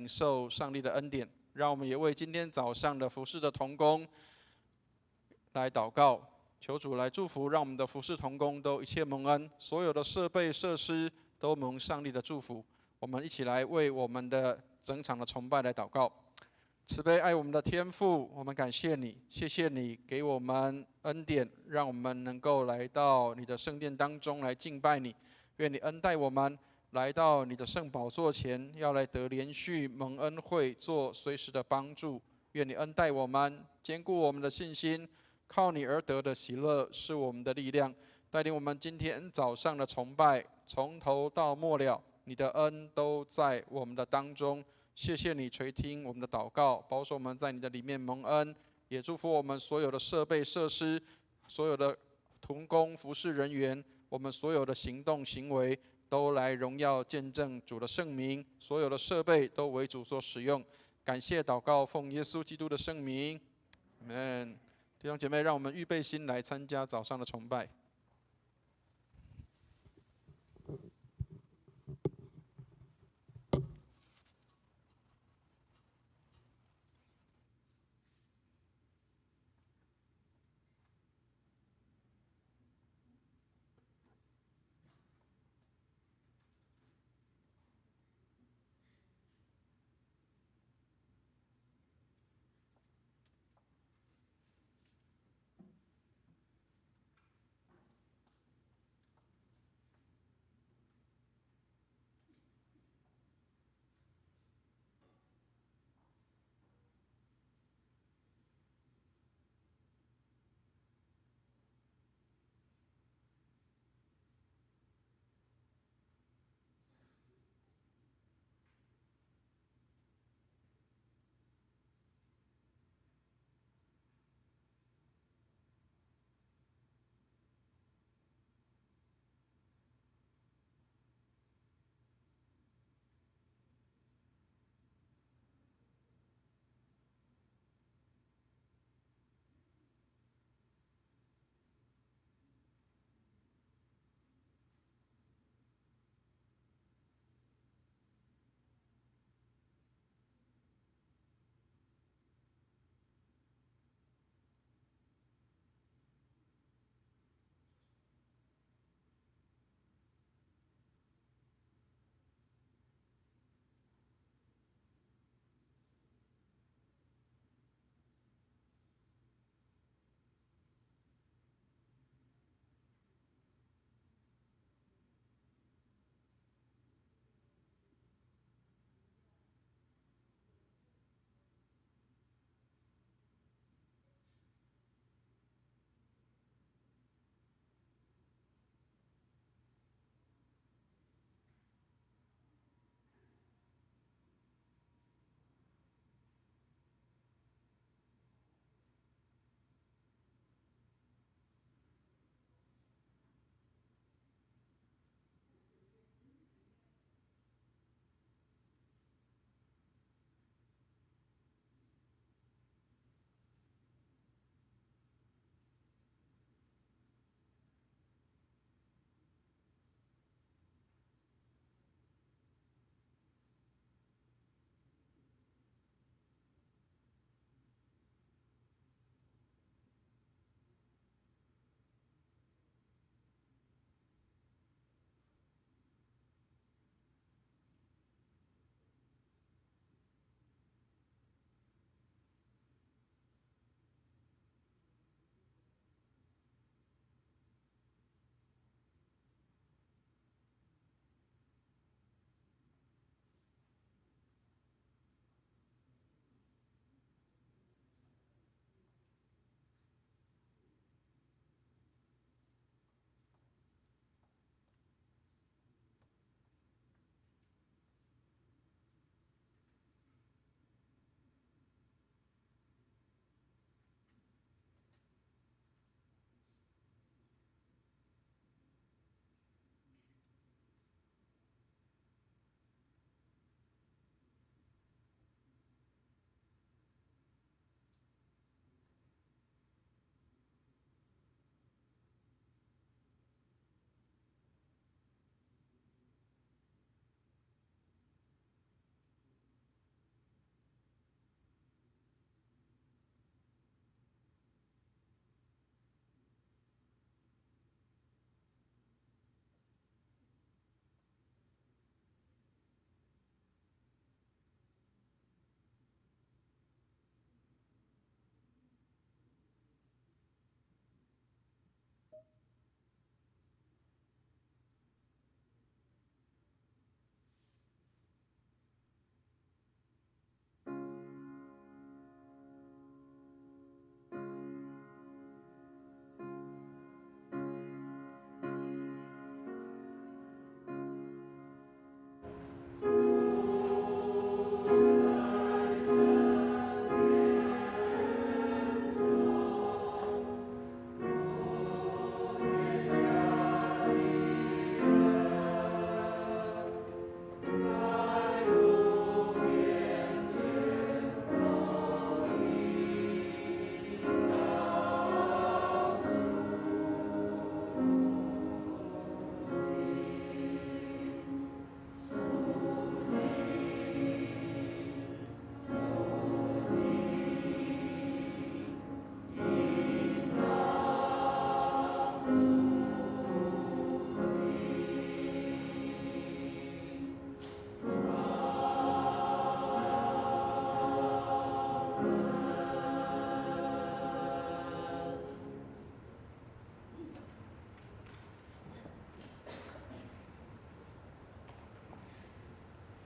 领受上帝的恩典。让我们也为今天早上的服事的同工来祷告，求主来祝福，让我们的服事同工都一切蒙恩，所有的设备设施都蒙上帝的祝福。我们一起来为我们的整场的崇拜来祷告。慈悲爱我们的天父，我们感谢你，谢谢你给我们恩典，让我们能够来到你的圣殿当中来敬拜你。愿你恩待我们，来到你的圣宝座前，要来得连续蒙恩惠，做随时的帮助。愿你恩待我们，坚固我们的信心，靠你而得的喜乐是我们的力量。带领我们今天早上的崇拜，从头到末了，你的恩都在我们的当中。谢谢你垂听我们的祷告，保守我们在你的里面蒙恩，也祝福我们所有的设备设施，所有的同工服事人员，我们所有的行动行为都来荣耀见证主的圣名，所有的设备都为主所使用。感谢祷告，奉耶稣基督的圣名，阿们。弟兄姐妹，让我们预备心来参加早上的崇拜。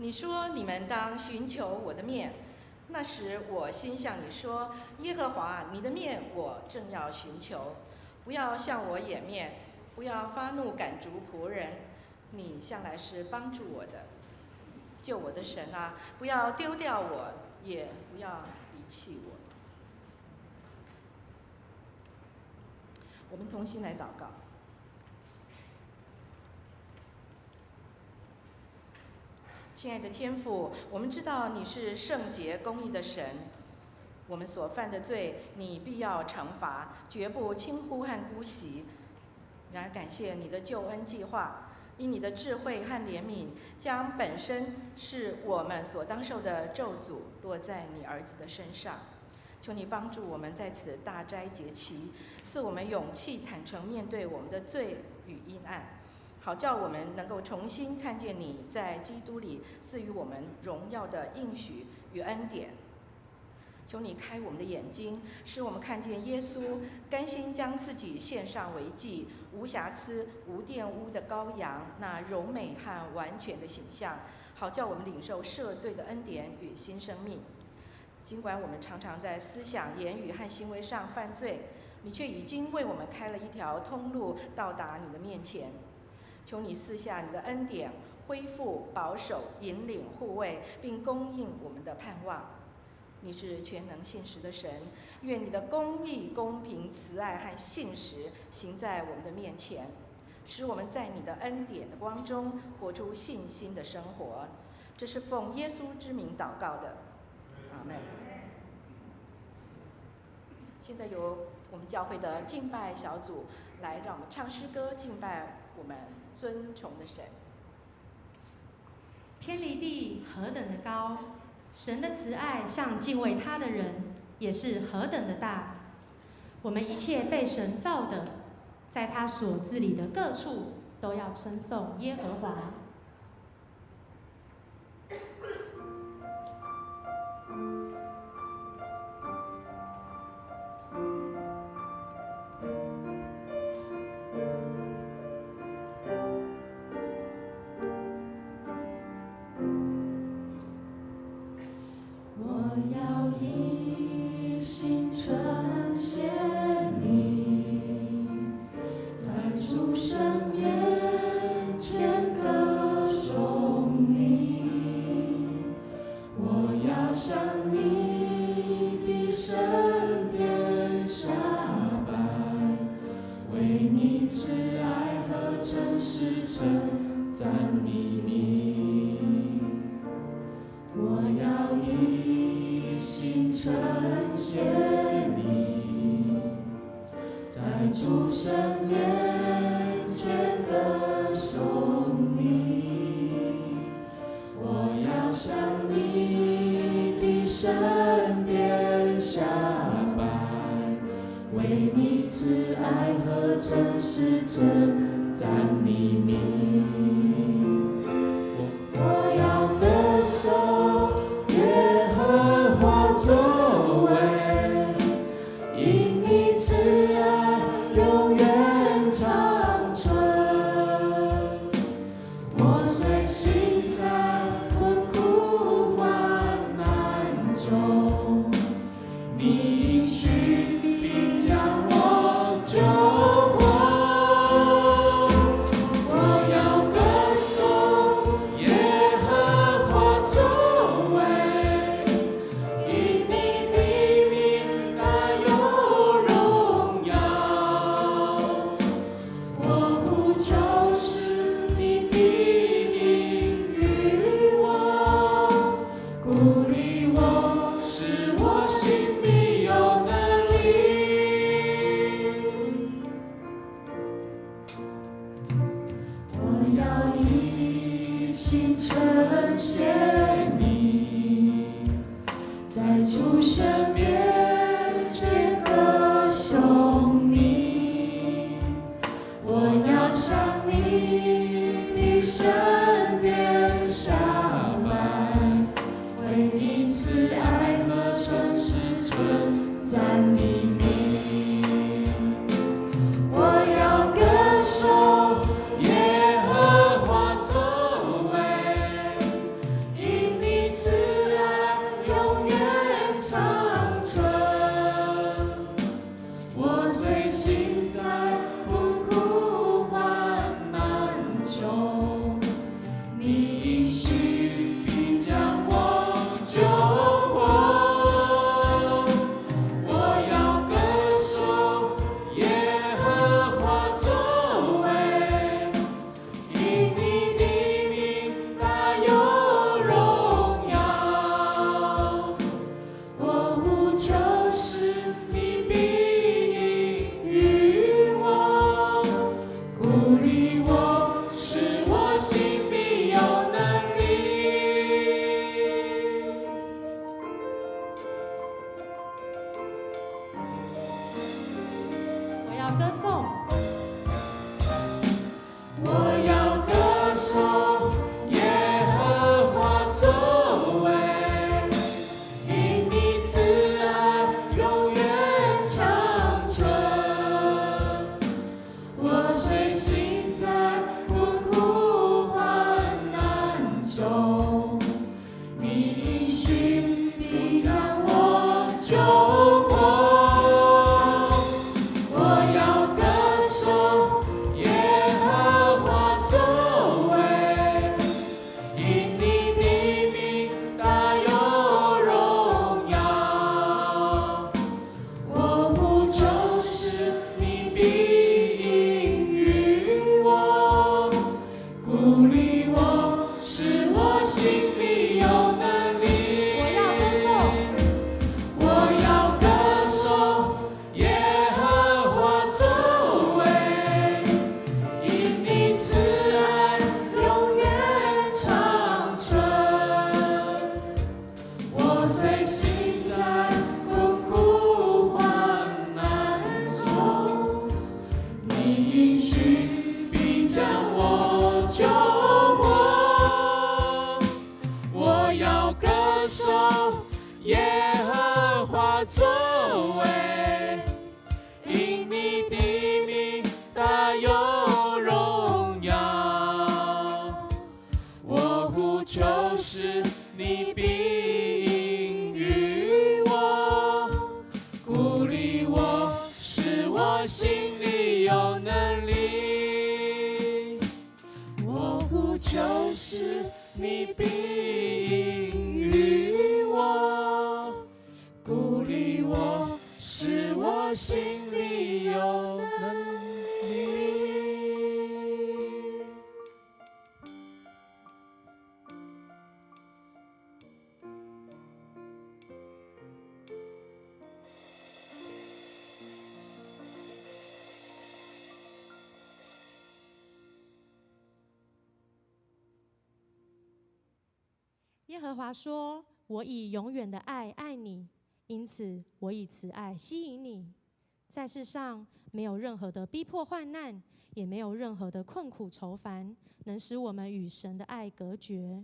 你说你们当寻求我的面，那时我心向你说：耶和华，你的面我正要寻求，不要向我掩面，不要发怒赶逐仆人，你向来是帮助我的，救我的神啊，不要丢掉我，也不要离弃我。我们同心来祷告。亲爱的天父，我们知道你是圣洁公义的神，我们所犯的罪，你必要惩罚，绝不轻忽和姑息。然而，感谢你的救恩计划，因你的智慧和怜悯，将本身是我们所当受的咒诅落在你儿子的身上。求你帮助我们在此大斋节期，赐我们勇气，坦诚面对我们的罪与阴暗，好叫我们能够重新看见你在基督里赐予我们荣耀的应许与恩典。求你开我们的眼睛，使我们看见耶稣甘心将自己献上为祭，无瑕疵、无玷污的羔羊，那柔美和完全的形象，好叫我们领受赦罪的恩典与新生命。尽管我们常常在思想、言语和行为上犯罪，你却已经为我们开了一条通路，到达你的面前。求你赐下你的恩典，恢复、保守、引领、护卫，并供应我们的盼望。你是全能信实的神，愿你的公义、公平、慈爱和信实行在我们的面前，使我们在你的恩典的光中活出信心的生活。这是奉耶稣之名祷告的，阿们。现在由我们教会的敬拜小组来，让我们唱诗歌敬拜我们尊崇的神。天离地何等的高，神的慈爱向敬畏他的人也是何等的大。我们一切被神造的，在他所治理的各处都要称颂耶和华。因虽行在困苦患难中，你应许必将我救活。我要歌颂耶和华作为，因你的名大有荣耀。我呼求时，你必应允我，鼓励我，使我心里有能力。我呼求时，你必应允我，鼓励我，使我心里有能力。耶和华说：“我以永远的爱爱你，因此我以慈爱吸引你。在世上没有任何的逼迫患难，也没有任何的困苦愁烦，能使我们与神的爱隔绝。”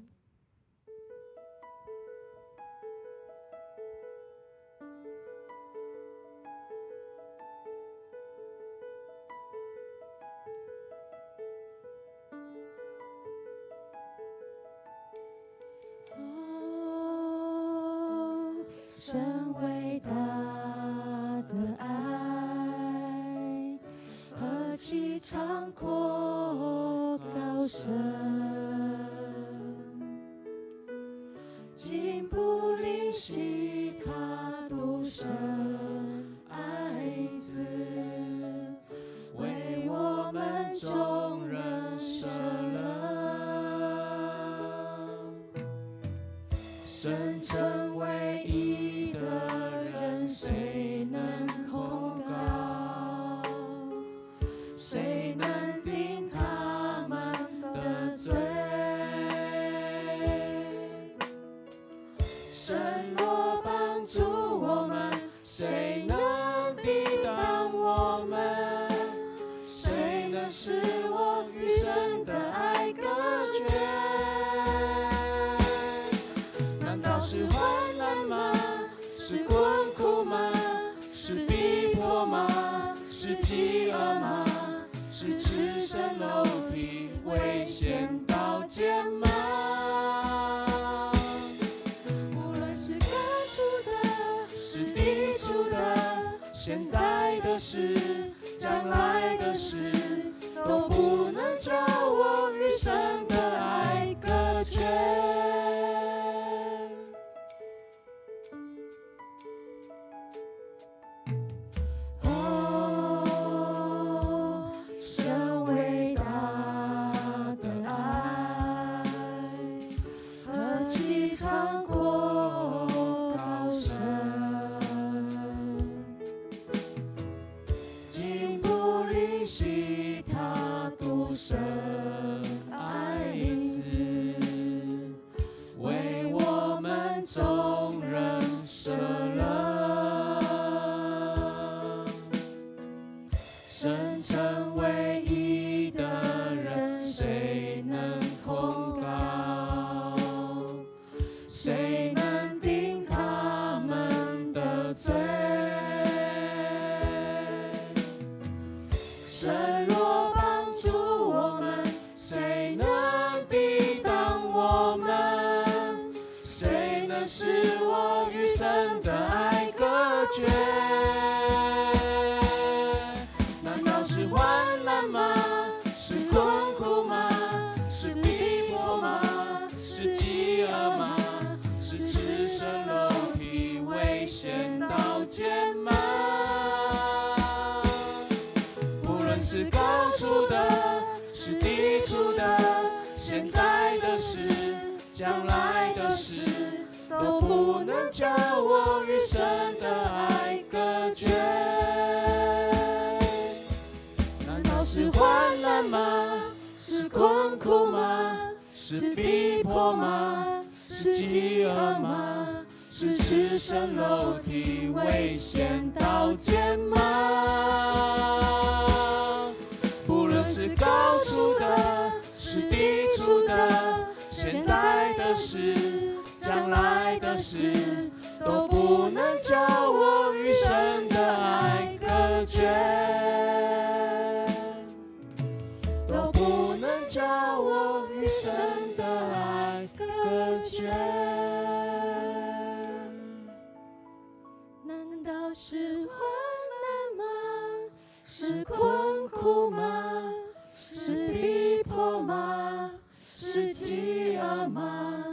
神伟大的爱，何其长阔高深，竟不吝惜他独生爱子，为我们众人舍了。神成唯一的人，谁能控告？谁能定他们的罪？神若帮助我们，谁能抵挡我们？谁能使我与神的爱隔绝？难道是患难吗？是困苦吗？是逼迫吗？是饥饿吗？是赤身露体、危险刀剑吗？无论是感触的，是抵触的，现在的事，将来的事，都不能叫我与神的爱隔绝。神伟大的爱，何其长阔高深，竟不吝惜他独生爱子，为我们众人舍了。神成唯一的人，谁能控告？谁能定他们的罪？神若帮助我们，谁能抵挡我们？谁能使我与神的爱隔绝？难道是患难吗？是困苦吗？是逼迫吗？是饥饿吗？是赤身露体、危险刀剑吗？无论是高处的，是低处的，现在的事，将来的事，都不能叫我与神的爱隔绝。难道是患难吗？是困苦吗？是逼迫吗？是饥饿吗？是赤身裸体危险刀剑吗？不论是高处的，是低处的，现在的事，将来的事，都不能叫我与神的爱隔绝，都不能叫我与神的爱隔绝。难道是患难吗？是困苦吗？是逼迫吗？是饥饿吗？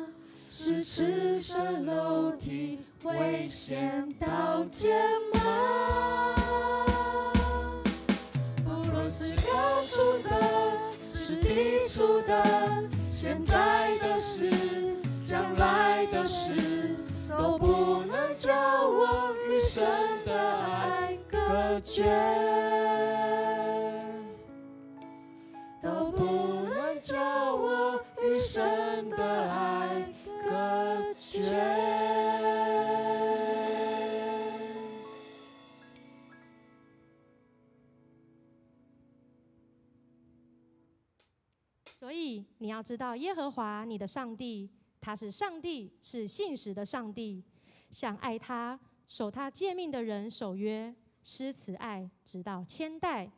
是赤身裸体危险刀剑吗？不论是高处的，是低处的，现在的事，将来的事，都不能叫我与神的爱隔绝，都不能叫我与神的爱隔绝。所以你要知道，耶和华你的上帝，他是上帝，是信实的上帝，向爱他、守他诫命的人守约，施慈爱，直到千代。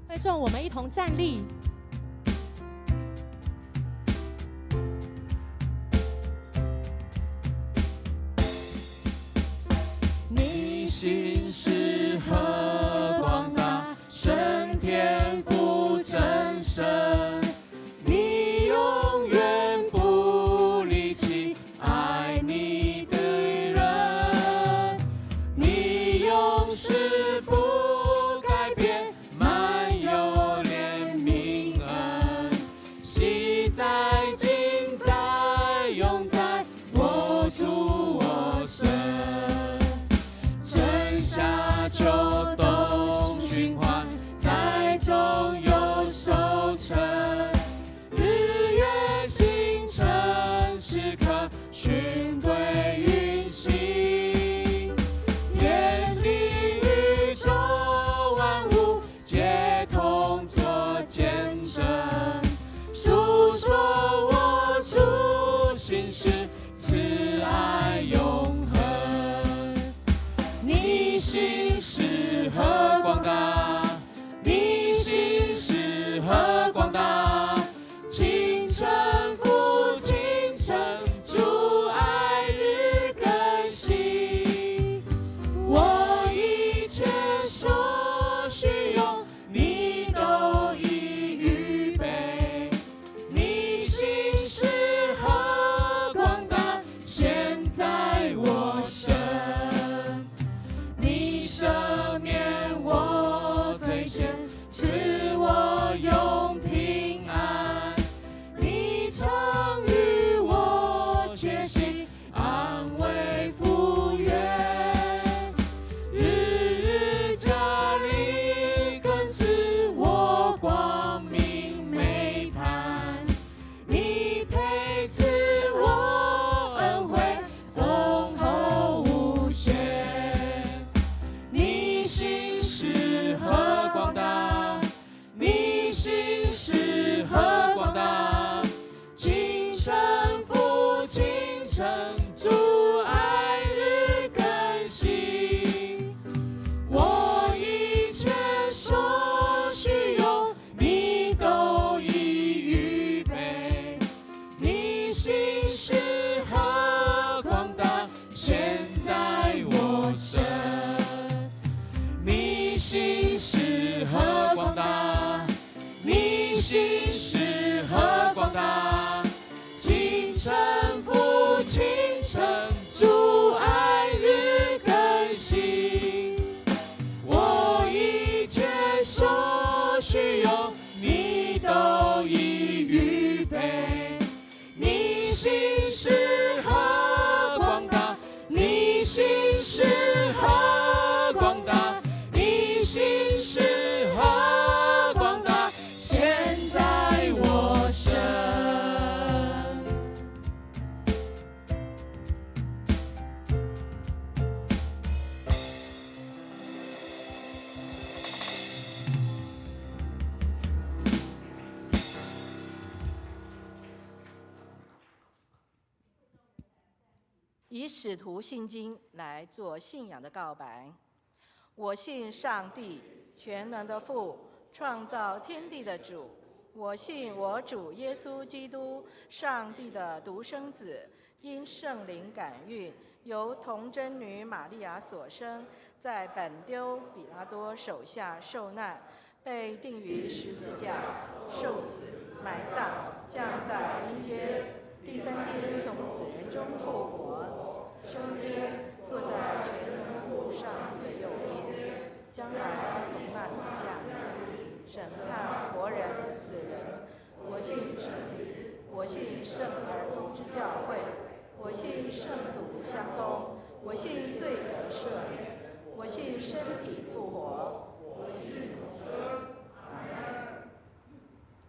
会众，我们一同站立。你心是何广大，神天父真神，你永远不离弃爱你的人，你永世不改变，满有怜悯恩，昔在今在永在，我主我神。春夏秋冬循环，栽种又收成，日月星辰时刻循规运行，天地宇宙万物皆同作见证，述说我主心事，慈爱永恒。你心是何广大，你心是何广大，清晨复清晨，主爱日更新，我一切所需用，你都已预备。你心是何广大，现在我神，你赦免我罪愆，赐我永平安，你常与我歇息，安慰复原，日日加力更使我光明美谈，你配赐我恩惠，丰厚无限。你心是何广大，你心是何广大，清晨复清晨，主爱日更新，我一切所需用，你都已预备。你心是何广大，现在我神。你心是何广大，你心是何广大，清晨复清晨，主爱日更新，我一切所需用，你都已预备。你心是何广大，你心是何广大，你心是何广大，现在以使徒信经来做信仰的告白。我信上帝，全能的父，创造天地的主。我信我主耶稣基督，上帝的独生子，因圣灵感孕，由童真女玛利亚所生，在本丢彼拉多手下受难，被钉于十字架，受死，埋葬，降在阴间，第3天从死人中复活，升天，坐在全能父上帝的右边，将来必从那里降临，审判活人死人。我信圣而公之教会，我信圣徒相通，我信罪得赦免，我信身体复活。阿门。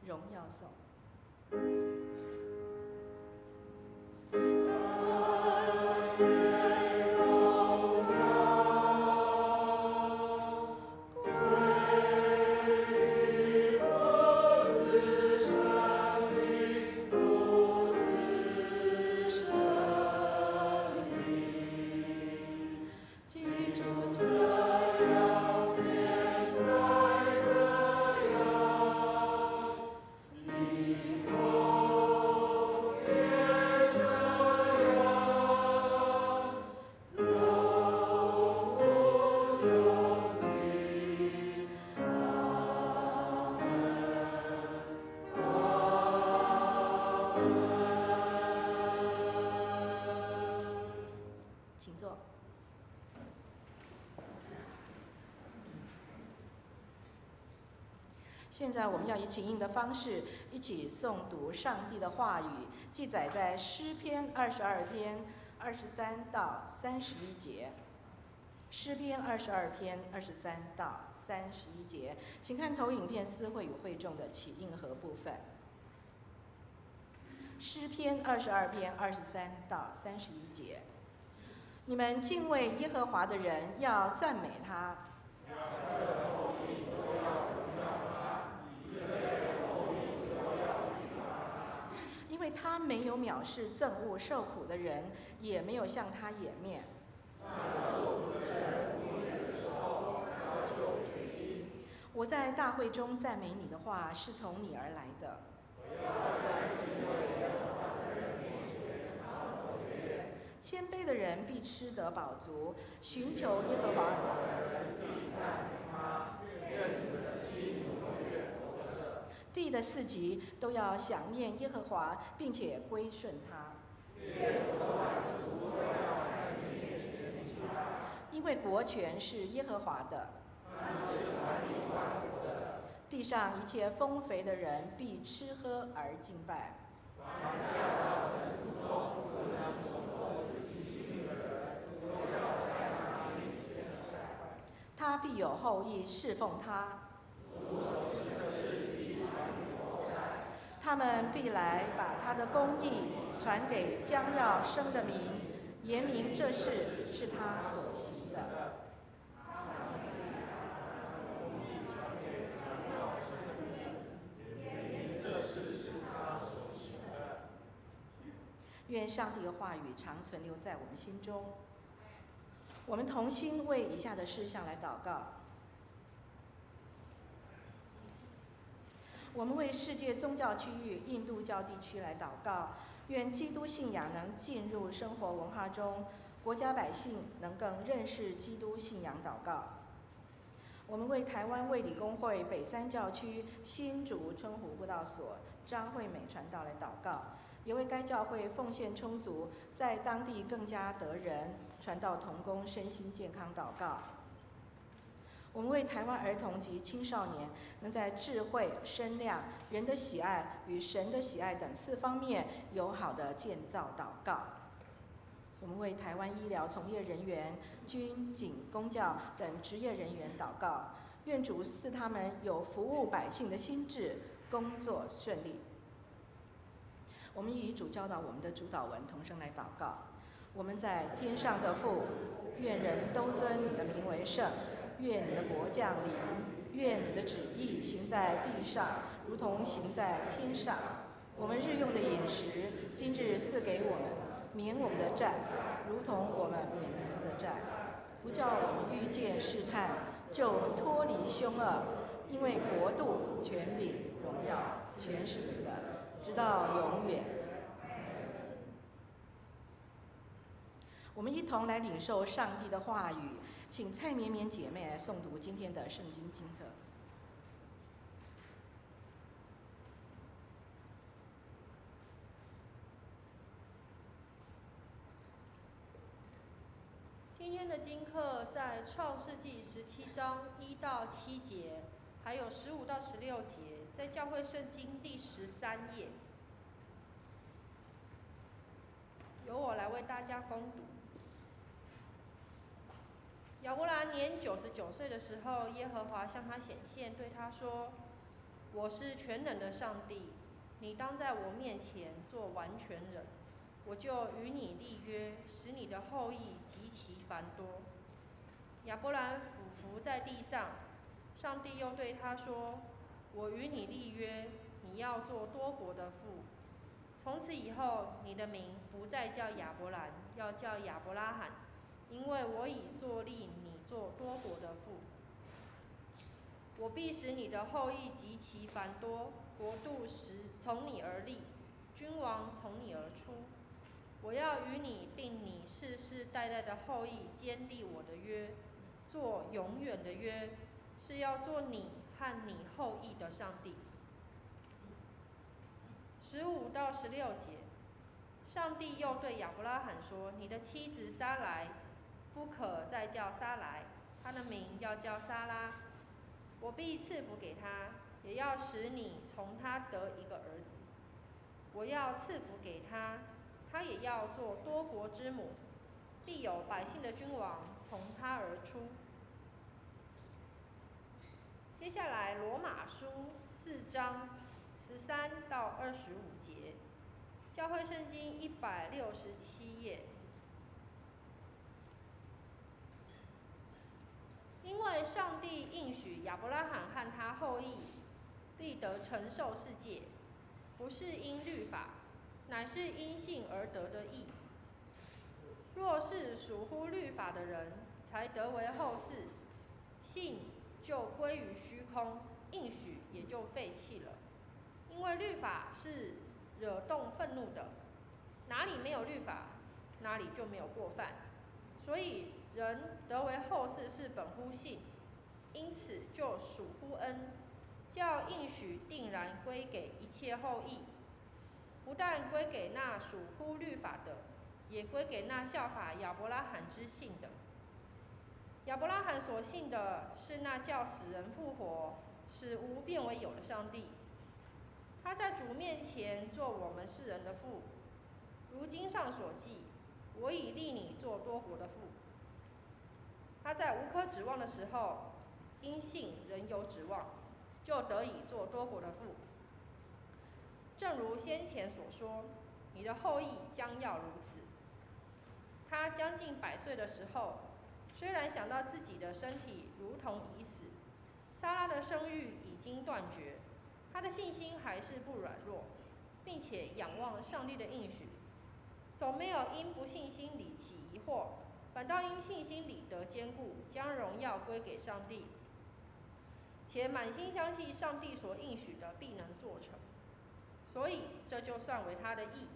荣耀颂。请坐。现在我们要以请应的方式，一起诵读上帝的话语，记载在诗篇22篇23到31节。诗篇22篇23到31节，请看投影片思会与会众的起应和部分。诗篇22篇23到31节，你们敬畏耶和华的人要赞美他。因为他没有藐视憎恶受苦的人，也没有向他掩面。我在大会中赞美你的话是从你而来的。谦卑的人必吃得饱足，寻求耶和华的人。地的4极都要想念耶和华，并且归顺他。因为国权是耶和华的，地上一切丰肥的人必吃喝而敬拜。他必有后裔侍奉他。他们必来把他的公义传给将要生的民，言明这事是他所行的。愿上帝的话语常存留在我们心中。我们同心为以下的事项来祷告。我们为世界宗教区域印度教地区来祷告，愿基督信仰能进入生活文化中，国家百姓能更认识基督信仰祷告。我们为台湾卫理公会北3教区新竹春湖布道所张惠美传道来祷告，也为该教会奉献充足，在当地更加得人，传道同工身心健康祷告。我们为台湾儿童及青少年能在智慧、身量、人的喜爱与神的喜爱等4方面有好的建造祷告。我们为台湾医疗从业人员、军警、公教等职业人员祷告，愿主赐他们有服务百姓的心志，工作顺利。我们以主教导我们的主祷文同声来祷告。我们在天上的父，愿人都尊你的名为圣。愿你的国降临，愿你的旨意行在地上，如同行在天上。我们日用的饮食，今日赐给我们，免我们的债，如同我们免你们的债。不叫我们遇见试探，救我们脱离凶恶。因为国度、权柄、荣耀，全是你的，直到永远。我们一同来领受上帝的话语，请蔡绵绵姐妹来诵读今天的圣经经课。今天的经课在创世纪17章1到7节，还有15到16节，在教会圣经第13页，由我来为大家攻读。亚伯兰年99岁的时候，耶和华向他显现，对他说：“我是全能的上帝，你当在我面前做完全人，我就与你立约，使你的后裔极其繁多。”亚伯兰俯伏在地上，上帝又对他说：“我与你立约，你要做多国的父。从此以后，你的名不再叫亚伯兰，要叫亚伯拉罕，因为我已作立你做多国的父。我必使你的后裔极其繁多，国度从你而立，君王从你而出。我要与你并你世世代代的后裔坚立我的约，做永远的约，是要做你和你后裔的上帝。15到16节，上帝又对亚伯拉罕说：“你的妻子撒来，不可再叫撒来，她的名要叫撒拉。我必赐福给她，也要使你从她得一个儿子。我要赐福给她，她也要做多国之母，必有百姓的君王从她而出。”接下来，罗马书4章13到25节，教会圣经167页。因为上帝应许亚伯拉罕和他后裔必得承受世界，不是因律法，乃是因信而得的义。若是属乎律法的人，才得为后嗣，信就归于虚空，应许也就废弃了。因为律法是惹动愤怒的，哪里没有律法，哪里就没有过犯。所以人得为后嗣是本乎信，因此就属乎恩，叫应许定然归给一切后裔，不但归给那属乎律法的，也归给那效法亚伯拉罕之信的。亚伯拉罕所信的是那叫死人复活、使无变为有的上帝。他在主面前做我们世人的父，如经上所记：“我已立你做多国的父。”他在无可指望的时候，因信仍有指望，就得以做多国的父。正如先前所说，你的后裔将要如此。他将近100岁的时候，虽然想到自己的身体如同已死，撒拉的生育已经断绝，他的信心还是不软弱，并且仰望上帝的应许，总没有因不信心里起疑惑，反倒因信心里得坚固，将荣耀归给上帝，且满心相信上帝所应许的必能做成。所以这就算为他的义。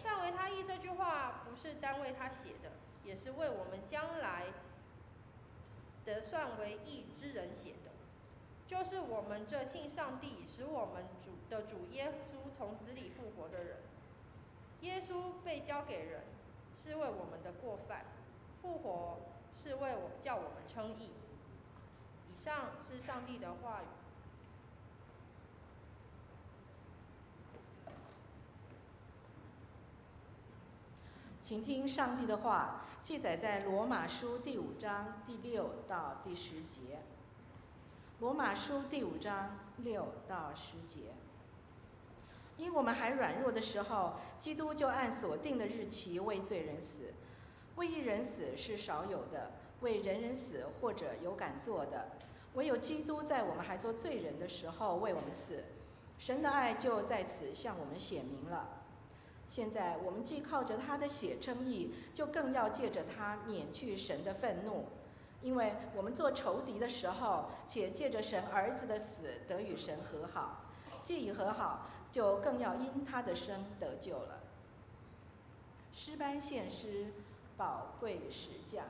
算为他义这句话不是单为他写的，也是为我们将来得算为义之人写的，就是我们这信上帝使我们主耶稣从死里复活的人。耶稣被交给人，是为我们的过犯；复活是为叫我们称义。以上是上帝的话语。请听上帝的话，记载在罗马书第5章第6到第10节。罗马书第5章6到10节。因我们还软弱的时候，基督就按所定的日期为罪人死。为一人死是少有的，为人人死或者有敢做的，唯有基督在我们还做罪人的时候为我们死。神的爱就在此向我们显明了。现在我们既靠着他的血称义，就更要借着他免去神的愤怒，因为我们做仇敌的时候，且借着神儿子的死得与神和好，既已和好，就更要因他的生得救了。诗班献诗，宝贵实价。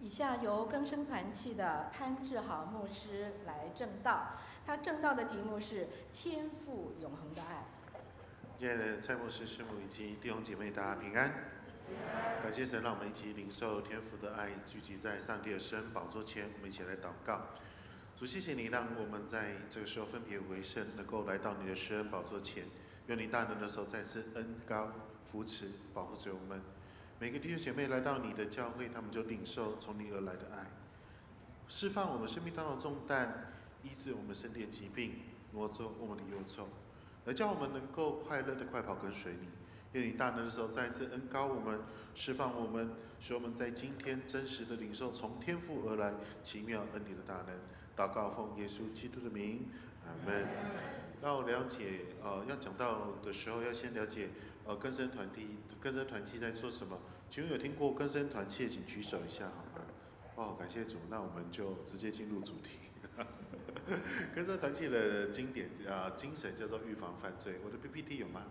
以下由更生团契的潘志豪牧师来证道，他证道的题目是“天父永恒的爱”。亲爱的蔡牧师、师母以及弟兄姐妹，大家平安。感谢神，让我们一起领受天父的爱，聚集在上帝的施恩宝座前。我们一起来祷告。主，谢谢你让我们在这个时候分别为圣，能够来到你的施恩宝座前。愿你大能的手再次恩膏扶持、保护着我们。每个弟兄姐妹来到你的教会，他们就领受从你而来的爱，释放我们生命当中的重担，医治我们身体的疾病，挪走我们的忧愁，而叫我们能够快乐的快跑跟随你。愿你大能的时候再次恩膏我们，释放我们，使我们在今天真实的领受从天父而来奇妙恩典的大能。祷告奉耶稣基督的名，阿们。要了解要讲到的时候，要先了解更生团契在做什么。请问有听过更生团契，请举手一下好吗？感谢主，那我们就直接进入主题。更生团契的经精神叫做预防犯罪。我的 PPT 有吗？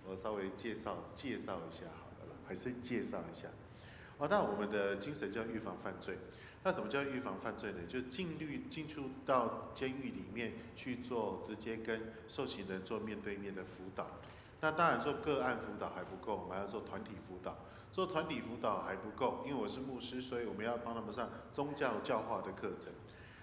我稍微介绍一下好了啦，还是介绍一下。那我们的精神叫预防犯罪。那什么叫预防犯罪呢？就进入到监狱里面去做直接跟受刑人做面对面的辅导。那当然做个案辅导还不够，我们还要做团体辅导。做团体辅导还不够，因为我是牧师，所以我们要帮他们上宗教教化的课程。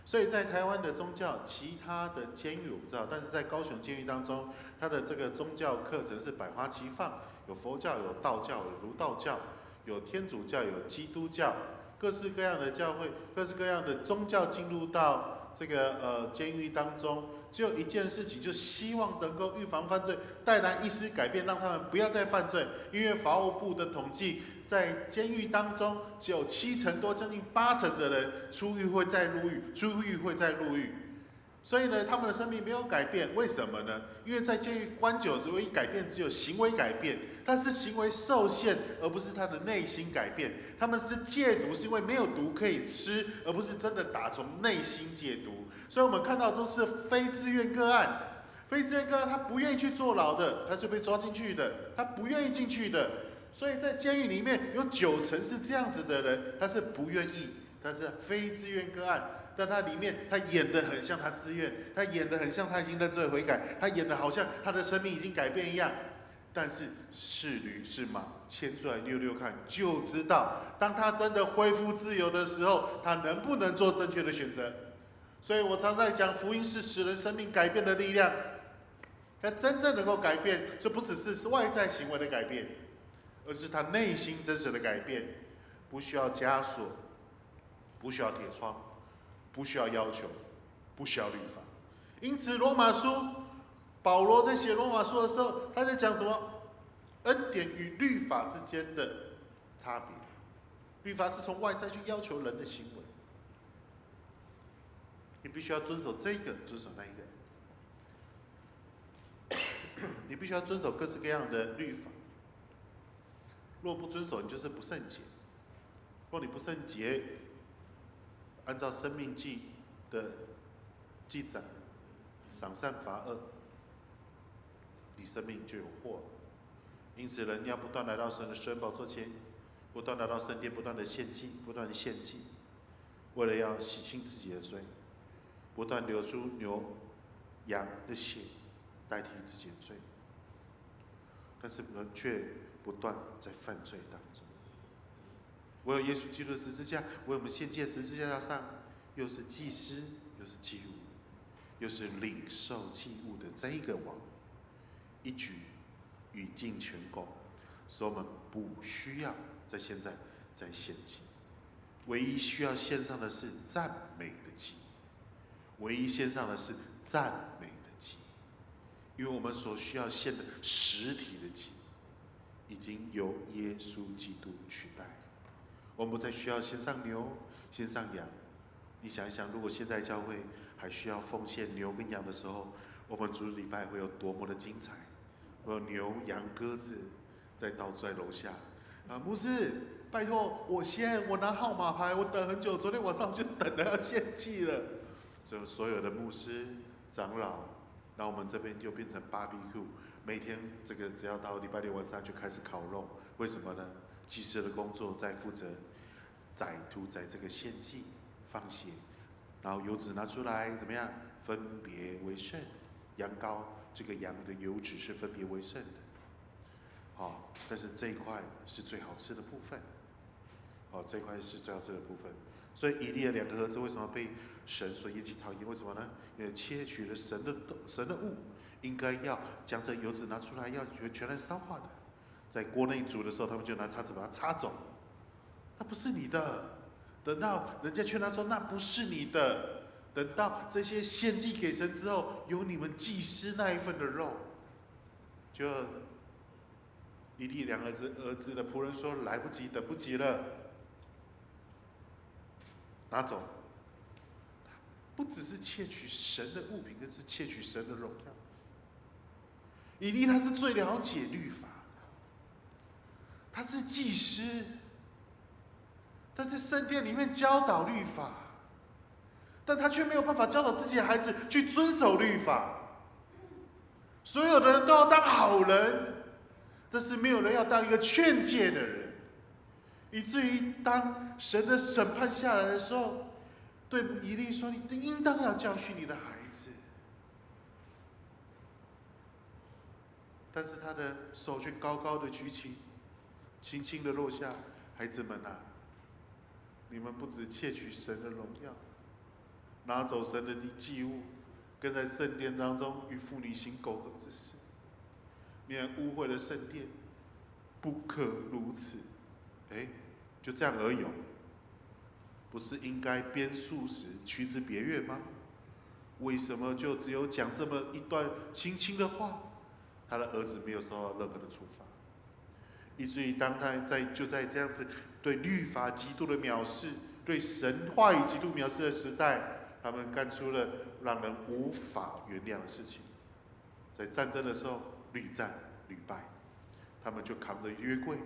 所以在台湾的宗教，其他的监狱我不知道，但是在高雄监狱当中，它的这个宗教课程是百花齐放，有佛教、有道教、有儒道教、有天主教、有基督教，各式各样的教会、各式各样的宗教进入到这个监狱当中，只有一件事情，就希望能够预防犯罪，带来一丝改变，让他们不要再犯罪。因为法务部的统计，在监狱当中，只有70%多，将近80%的人出狱会再入狱，所以呢，他们的生命没有改变。为什么呢？因为在监狱关久，唯一改变只有行为改变，但是行为受限，而不是他的内心改变。他们是戒毒，是因为没有毒可以吃，而不是真的打从内心戒毒。所以我们看到都是非自愿个案，他不愿意去坐牢的，他就被抓进去的，他不愿意进去的。所以在监狱里面有90%是这样子的人，他是不愿意，他是非自愿个案。但他里面，他演得很像他自愿，他演得很像他已经认罪悔改，他演得好像他的生命已经改变一样。但是是驴是马，牵出来溜溜看，就知道当他真的恢复自由的时候，他能不能做正确的选择。所以我常在讲，福音是使人生命改变的力量。他真正能够改变，就不只是外在行为的改变，而是他内心真实的改变。不需要枷锁，不需要铁窗，不需要要求，不需要律法。因此，罗马书保罗在写罗马书的时候，他在讲什么？恩典与律法之间的差别。律法是从外在去要求人的行为，你必须要遵守这个，遵守那一个。你必须要遵守各式各样的律法。若不遵守，你就是不圣洁。若你不圣洁，按照生命记的记载，赏善罚恶，你生命就有祸。因此，人要不断来到神的施恩宝座前，不断来到圣殿，不断的献祭，为了要洗清自己的罪，不断流出牛羊的血，代替自己的罪。但是人却不断在犯罪当中。唯有耶稣基督的十字架，为我们献祭十字架上，又是祭司，又是祭物，又是领受祭物的这一个王，一举与尽全功，使我们不需要在现在再献祭。唯一需要献上的是赞美的祭，唯一献上的是赞美的祭，因为我们所需要献的实体的祭，已经由耶稣基督取代。我们不再需要献上牛，献上羊。你想一想，如果现在教会还需要奉献牛跟羊的时候，我们主日礼拜会有多么的精彩？会有牛、羊、鸽子在倒在楼下。牧师，拜托我拿号码牌，我等很久，昨天晚上我就等着要献祭了。所有的牧师、长老，然后我们这边就变成 BBQ， 每天这个只要到礼拜六晚上就开始烤肉。为什么呢？祭司的工作在负责屠宰这个献祭，放血，然后油脂拿出来怎么样？分别为圣。羊羔这个羊的油脂是分别为圣的。但是这一块是最好吃的部分。这一块是最好吃的部分。所以以利的2个儿子为什么被神所厌弃讨厌？为什么呢？因为窃取了神的物，应该要将这油脂拿出来，要全然烧化的。在锅内煮的时候，他们就拿叉子把它擦走，那不是你的。等到人家劝他说那不是你的，等到这些献祭给神之后，有你们祭司那一份的肉，就以利2个儿子的仆人说来不及，等不及了，拿走。不只是窃取神的物品，更是窃取神的荣耀。以利他是最了解律法的，他是祭司，他在圣殿里面教导律法，但他却没有办法教导自己的孩子去遵守律法。所有的人都要当好人，但是没有人要当一个劝诫的人，以至于当神的审判下来的时候，对以利说：“你应当要教训你的孩子。”但是他的手却高高的举起，轻轻的落下。孩子们啊，你们不只窃取神的荣耀，拿走神的祭物，更在圣殿当中与妇女行苟合之事，你还污秽了圣殿，不可如此。就这样而已。不是应该编数时驱之别院吗？为什么就只有讲这么一段轻轻的话？他的儿子没有受到任何的处罚，以至于当他就在这样子对律法极度的藐视，对神话语极度藐视的时代，他们干出了让人无法原谅的事情。在战争的时候屡战屡败，他们就扛着约柜，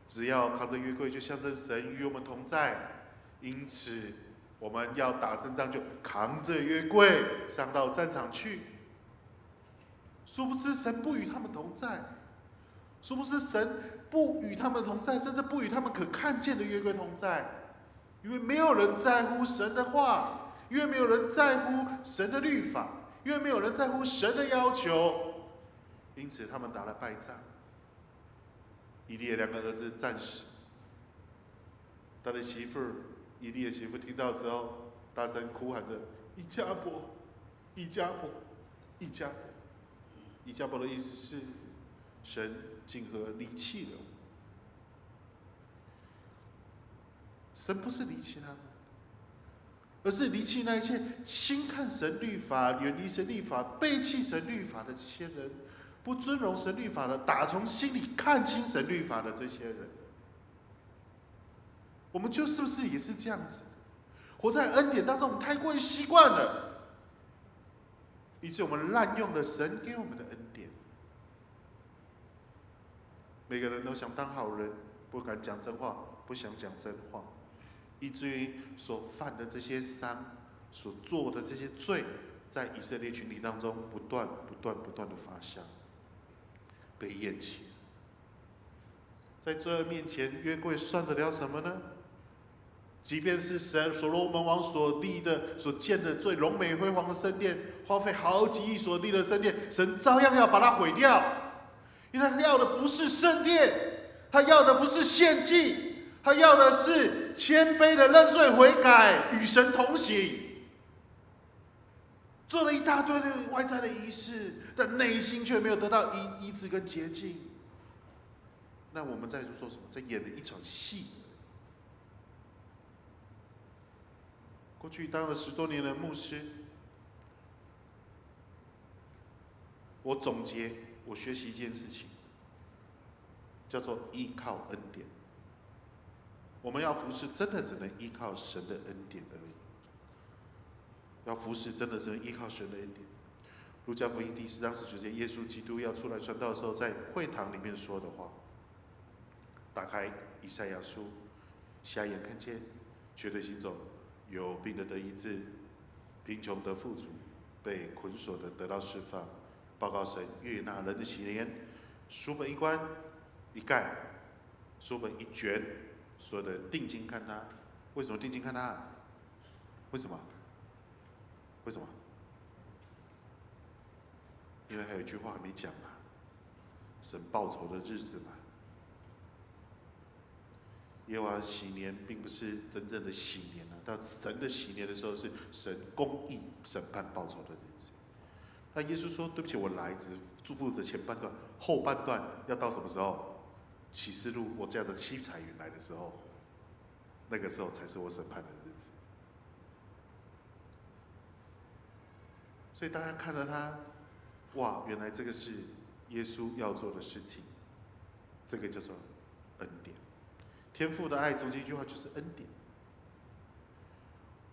只要扛着约柜，就象征神与我们同在。因此，我们要打胜仗，就扛着约柜上到战场去。殊不知神不与他们同在，殊不知神不与他们同在，甚至不与他们可看见的约柜同在，因为没有人在乎神的话，因为没有人在乎神的律法，因为没有人在乎神的要求，因此他们打了败仗。以利的2个儿子战死，他的媳妇以利的媳妇听到之后，大声哭喊着：“以迦伯，以迦伯，以迦伯！”以迦伯的意思是，神竟何离弃了我。神不是离弃他们，而是离弃那一切轻看神律法、远离神律法、背弃神律法的这些人，不尊荣神律法的，打从心里看清神律法的这些人。我们就是不是也是这样子？活在恩典当中，我们太过于习惯了，以致我们滥用了神给我们的恩典。每个人都想当好人，不敢讲真话，不想讲真话，以至于所犯的这些伤，所做的这些罪，在以色列群体当中不断的发酵，被厌弃。在罪恶面前，约柜算得了什么呢？即便是神所罗门王所立的、所建的最荣美辉煌的圣殿，花费好几亿所立的圣殿，神照样要把它毁掉，因为他要的不是圣殿，他要的不是献祭，他要的是谦卑的认罪悔改，与神同行。做了一大堆的外在的仪式，但内心却没有得到医治跟洁净。那我们在做什么？在演了一场戏。过去当了10多年的牧师，我总结，我学习一件事情，叫做依靠恩典。我们要服侍，真的只能依靠神的恩典而已。要服侍，真的只能依靠神的恩典。路加福音第10章19节，耶稣基督要出来传道的时候，在会堂里面说的话。打开以赛亚书，瞎眼看见，瘸腿行走，有病的得医治，贫穷得富足，被捆锁的得到释放。报告神悦纳人的喜年，书本一关一盖，书本一卷，所有的人定睛看他。为什么定睛看他？为什么？为什么？因为还有一句话还没讲嘛，神报仇的日子嘛。耶和华喜年并不是真正的喜年啊，到神的喜年的时候是神公义审判报仇的日子。那耶稣说：“对不起，我来只负责前半段，后半段要到什么时候？启示录我驾着七彩云来的时候，那个时候才是我审判的日子。”所以大家看到他，哇，原来这个是耶稣要做的事情，这个叫做恩典。天父的爱，中间一句话就是恩典。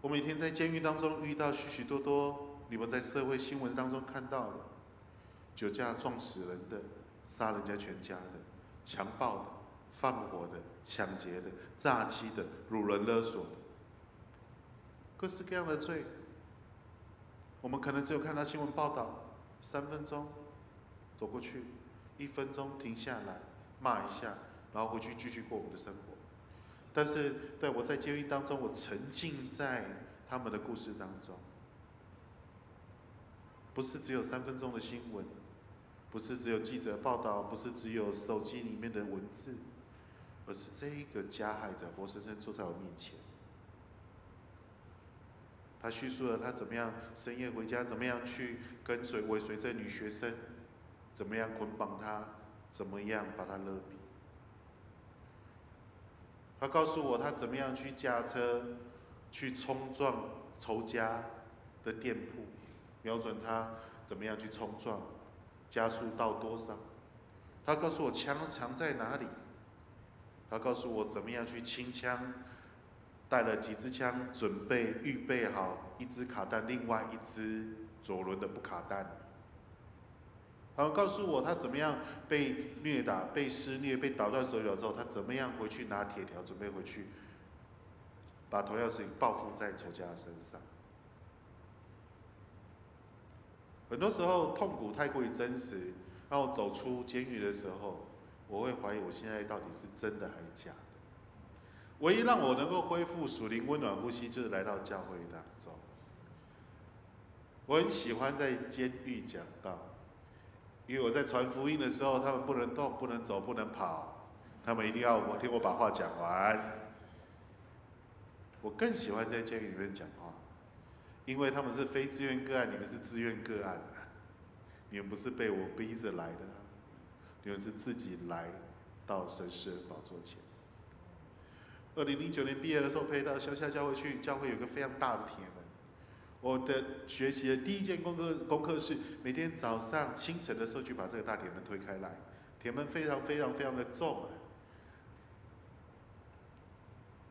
我每天在监狱当中遇到许许多多你们在社会新闻当中看到的，酒驾撞死人的，杀人家全家的，强暴的，放火的，抢劫的，诈欺的，掳人勒索的，各式各样的罪。我们可能只有看到新闻报道，3分钟走过去，1分钟停下来骂一下，然后回去继续过我们的生活。但是，对我在监狱当中，我沉浸在他们的故事当中，不是只有3分钟的新闻，不是只有记者报道，不是只有手机里面的文字，而是这一个加害者活生生坐在我面前。他叙述了他怎么样深夜回家，怎么样去尾随这女学生，怎么样捆绑她，怎么样把她勒毙。他告诉我他怎么样去驾车去冲撞仇家的店铺，瞄准他怎么样去冲撞，加速到多少。他告诉我枪藏在哪里，他告诉我怎么样去清枪，带了几支枪，预备好1支卡弹，另外1支左轮的不卡弹。他们告诉我他怎么样被虐打、被施虐、被打断手脚之后，他怎么样回去拿铁条，准备回去把同样的事情报复在仇家的身上。很多时候痛苦太过于真实，让我走出监狱的时候，我会怀疑我现在到底是真的还是假的。唯一让我能够恢复属灵温暖呼吸，就是来到教会当中。我很喜欢在监狱讲道，因为我在传福音的时候，他们不能动、不能走、不能跑，他们一定要听我把话讲完。我更喜欢在监狱里面讲话，因为他们是非自愿个案，你们是自愿个案啊，你们不是被我逼着来的，你们是自己来到神施恩宝座前。2009年毕业的时候，配到乡下教会去，教会有个非常大的铁门。我的学习的第一件功课是每天早上清晨的时候去把这个大铁门推开来，铁门非常的重啊，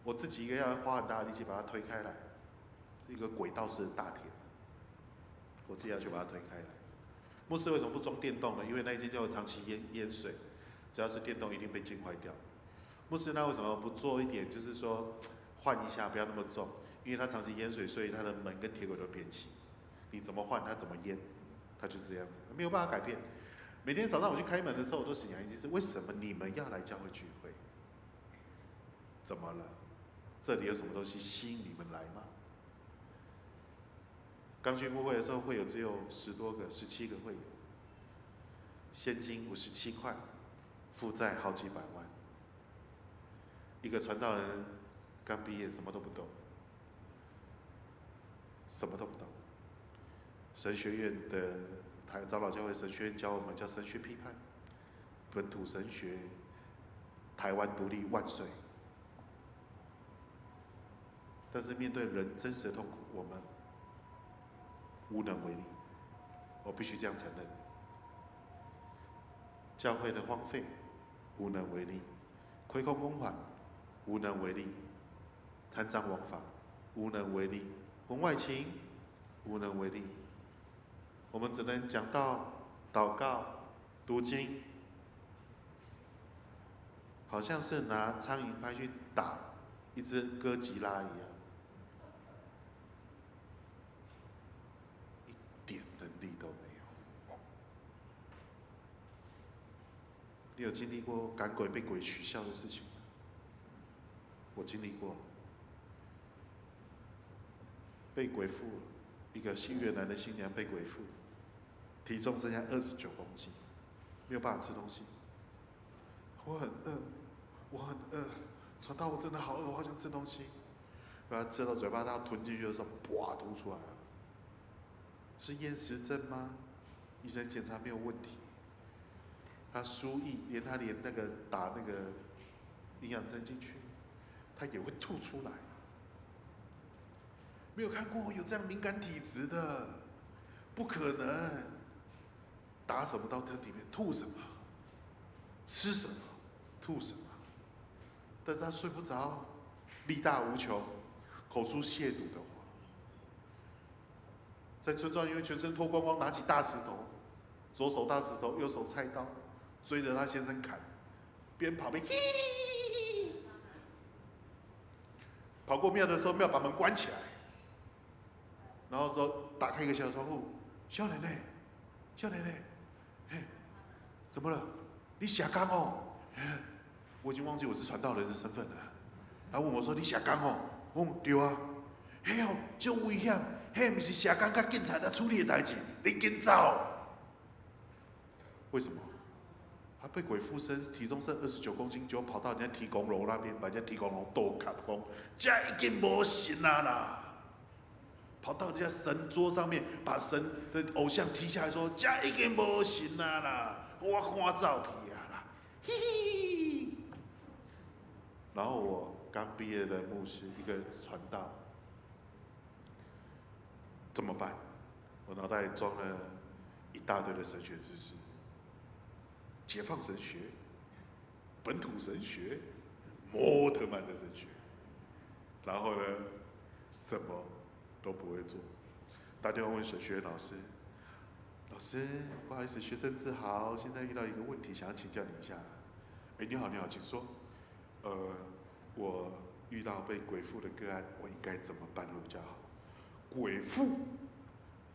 我自己一个要花很大的力气把它推开来，是一个轨道式的大铁门，我自己要去把它推开来。牧师为什么不装电动呢？因为那一间教会长期淹水，只要是电动一定被浸坏掉。牧师那为什么不做一点，就是说换一下，不要那么重？因为它长期淹水，所以它的门跟铁轨都变形。你怎么换，它怎么淹，它就这样子，没有办法改变。每天早上我去开门的时候，我都想一件事：为什么你们要来教会聚会？怎么了？这里有什么东西吸引你们来吗？刚去牧会的时候，会友只有10多个、17个会友，现金57块，负债好几百万。一个传道人刚毕业，什么都不懂，什么都不懂。神学院的长老教会神学院教我们叫神学批判，本土神学，台湾独立万岁。但是面对人真实的痛苦，我们无能为力，我必须这样承认。教会的荒废，无能为力；亏空公款，无能为力；贪赃枉法，无能为力；婚外情，无能为力。我们只能讲道、祷告、读经，好像是拿苍蝇拍去打一只哥吉拉一样，一点能力都没有。你有经历过赶鬼被鬼取笑的事情吗？经历过被鬼附，一个越南的新娘被鬼附，体重剩下29公斤，没有办法吃东西。我很饿，我很饿，传道我真的好饿，我好想吃东西。把它吃到嘴巴，它要吞进去的时候，噗，吐出来了。是厌食症吗？医生检查没有问题。他输液，连那个打那个营养针进去，他也会吐出来。没有看过有这样敏感体质的，不可能。打什么到身体里面，吐什么，吃什么，吐什么。但是他睡不着，力大无穷，口出亵渎的话。在村庄因为全身脱光光，拿起大石头，左手大石头，右手菜刀，追着他先生砍，边跑边嘿嘿嘿，跑过庙的时候，庙把门关起来，然后都打开一个小窗户，少年呢，少年呢，嘿，怎么了？你下岗哦？我已经忘记我是传道人的身份了。他问我说：“你下岗哦？”我说：“对啊。”嘿哦，这危险，嘿不是下岗甲警察来处理的代志，你紧走。为什么？他被鬼附身，体重剩29公斤，就跑到人家提供楼那边，把人家提供楼倒卡讲，这已经无神啦。跑到人家神桌上面，把神的偶像踢下来，说：“这已经无神啦，我赶走去啊啦，嘿嘿。”然后我刚毕业的牧师，一个传道，怎么办？我脑袋装了一大堆的神学知识，解放神学、本土神学、摩特曼的神学，然后呢，什么都不会做。打电话问神学老师：“老师，不好意思，学生志豪，现在遇到一个问题，想要请教你一下。”“哎，你好，你好，请说。”“我遇到被鬼附的个案，我应该怎么办会比较好？”鬼附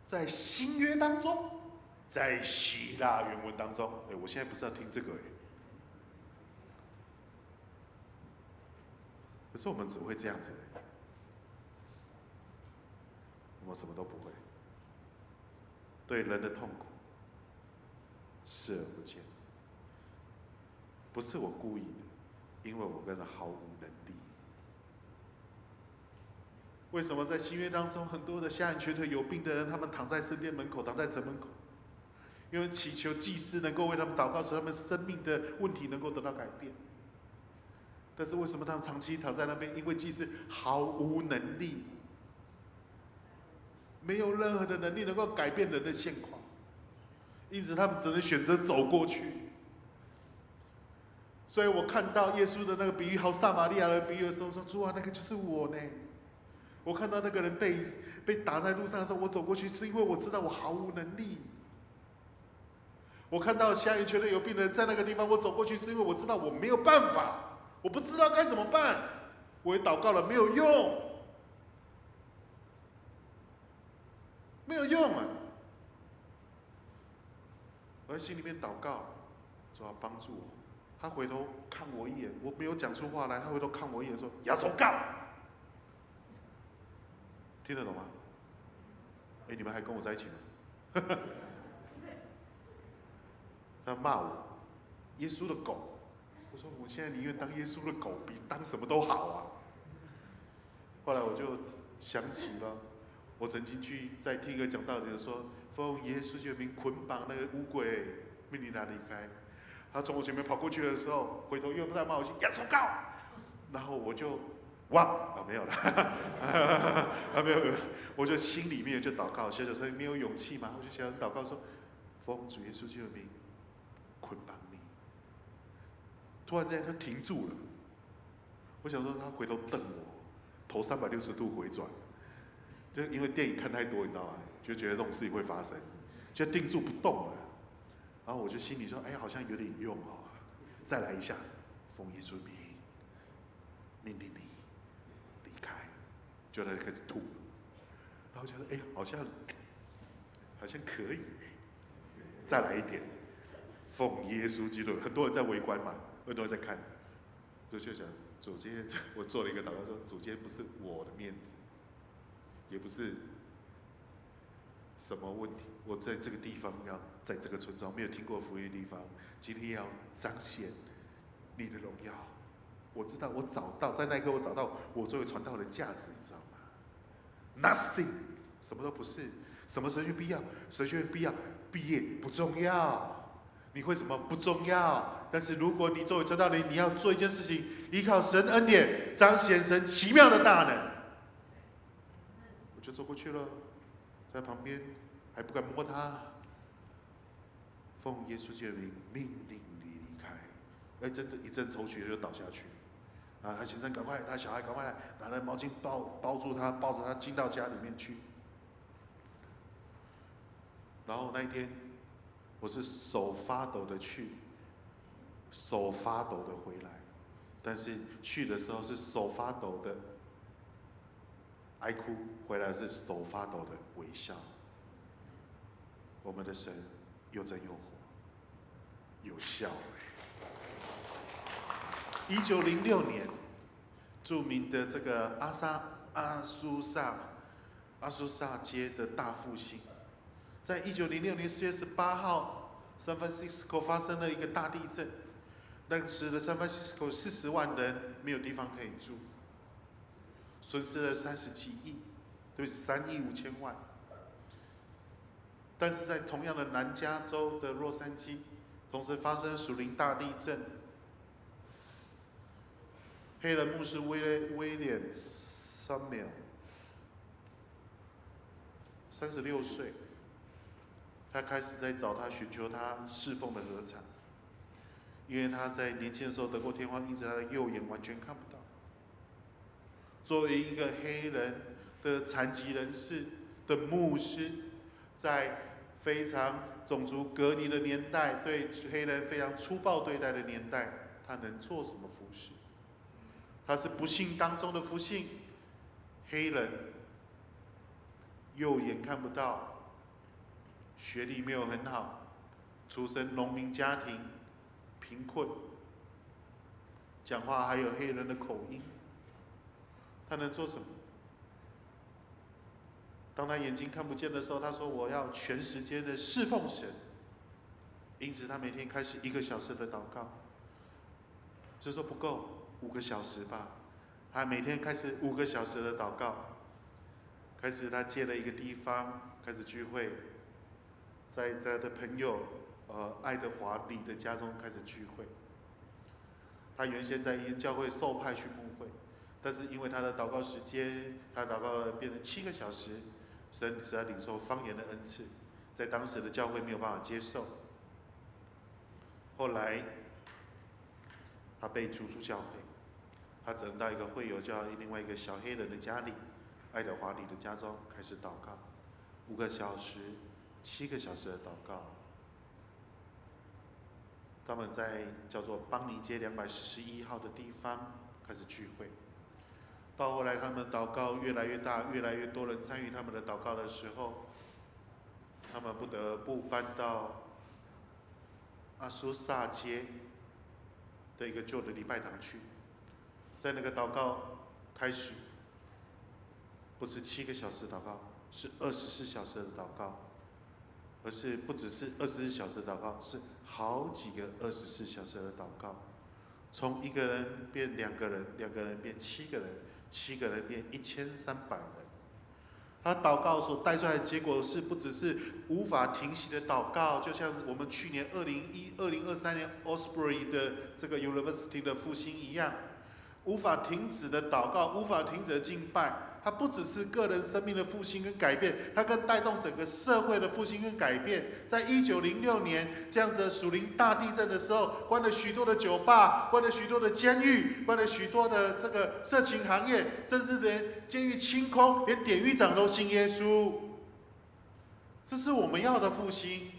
在新约当中，在希腊原文当中，我现在不是要听这个可是我们只会这样子而已，我们什么都不会，对人的痛苦视而不见，不是我故意的，因为我跟人毫无能力。为什么在新约当中，很多的瞎眼瘸腿有病的人，他们躺在圣殿门口，躺在城门口，因为祈求祭司能够为他们祷告，使他们生命的问题能够得到改变。但是为什么他们长期躺在那边？因为祭司毫无能力，没有任何的能力能够改变人的现况，因此他们只能选择走过去。所以我看到耶稣的那个比喻，好撒玛利亚人比喻的时候，说：“主啊，那个就是我呢。”我看到那个人被打在路上的时候，我走过去，是因为我知道我毫无能力。我看到瞎眼瘸腿有病的人在那个地方，我走过去，是因为我知道我没有办法，我不知道该怎么办。我也祷告了，没有用，没有用啊！我在心里面祷告，主要帮助我。他回头看我一眼，我没有讲出话来，他回头看我一眼说：“亚索告。”听得懂吗？你们还跟我在一起吗？他骂我，耶稣的狗。我说我现在宁愿当耶稣的狗，比当什么都好啊。后来我就想起了，我曾经在听一个讲道理的说，奉耶稣之名捆绑那个污鬼，命令他离开。他从我前面跑过去的时候，回头又在骂我去亚索告，然后我就。没有了，没有，我就心里面就祷告，小声没有勇气嘛，我就想祷告说，奉主耶稣基督的名捆绑你。突然间他停住了，我想说他回头瞪我，头360度回转，就因为电影看太多，你知道吗？就觉得这种事情会发生，就定住不动了。然后我就心里说，好像有点用哦，再来一下，奉耶稣名命令你。就他就开始吐，然后就说：“好像可以，再来一点。”奉耶稣基督，很多人在围观嘛，很多人在看，就想主今天我做了一个祷告说，主今天不是我的面子，也不是什么问题，我在这个地方要在这个村庄没有听过福音的地方，今天要彰显你的荣耀。我知道我找到，在那一刻我找到我作为传道人的价值，你知道吗 ？Nothing， 什么都不是。什么神学必要？神学必要，毕业不重要，你会什么不重要。但是如果你作为传道人，你要做一件事情，依靠神恩典，彰显神奇妙的大能。我就走过去了，在旁边还不敢摸他，奉耶稣基督的名命令你离开。哎，真的，一阵抽搐就倒下去。啊，他先生赶快，他小孩赶快来，拿了毛巾包住他，抱着他进到家里面去。然后那一天，我是手发抖的去，手发抖的回来，但是去的时候是手发抖的哀哭，回来是手发抖的微笑。我们的神又真又活，有效。1906年，著名的这个阿苏萨街的大复兴。在1906年4月18号，San Francisco 发生了一个大地震。那时的 San Francisco 40万人没有地方可以住，损失了30几亿，对不起，3亿5千万。但是在同样的南加州的洛杉矶，同时发生属灵大地震。黑人牧师威廉·Samuel 36岁。他开始在找他寻求他侍奉的合场，因为他在年轻的时候得过天花，因此他的右眼完全看不到。作为一个黑人的残疾人士的牧师，在非常种族隔离的年代，对黑人非常粗暴对待的年代，他能做什么服事？他是不幸当中的不幸，黑人右眼看不到。学历没有很好，出身农民家庭，贫困，讲话还有黑人的口音，他能做什么？当他眼睛看不见的时候，他说：“我要全时间的侍奉神。”因此，他每天开始1个小时的祷告。就说不够5个小时吧，他每天开始5个小时的祷告。开始，他借了一个地方开始聚会。在他的朋友爱德华里的家中开始聚会。他原先在一间教会受派去牧会，但是因为他的祷告时间，他祷告了变成7个小时，神使他领受方言的恩赐，在当时的教会没有办法接受。后来他被逐出教会，他只能到一个会友叫另外一个小黑人的家里，爱德华里的家中开始祷告，5个小时。7个小时的祷告，他们在叫做邦尼街241号的地方开始聚会。到后来，他们祷告越来越大，越来越多人参与他们的祷告的时候，他们不得不搬到阿苏萨街的一个旧的礼拜堂去。在那个祷告开始，不是7个小时祷告，是24小时的祷告。而是不只是24小时的祷告，是好几个24小时的祷告，从1个人变2个人，2个人变7个人，7个人变1300人。他祷告所带出来的结果是，不只是无法停息的祷告，就像我们去年2023年 Osbury 的这个 University 的复兴一样，无法停止的祷告，无法停止的敬拜。它不只是个人生命的复兴跟改变，它更带动整个社会的复兴跟改变。在1906年这样子的属灵大地震的时候，关了许多的酒吧，关了许多的监狱，关了许多的这个色情行业，甚至连监狱清空，连典狱长都信耶稣。这是我们要的复兴，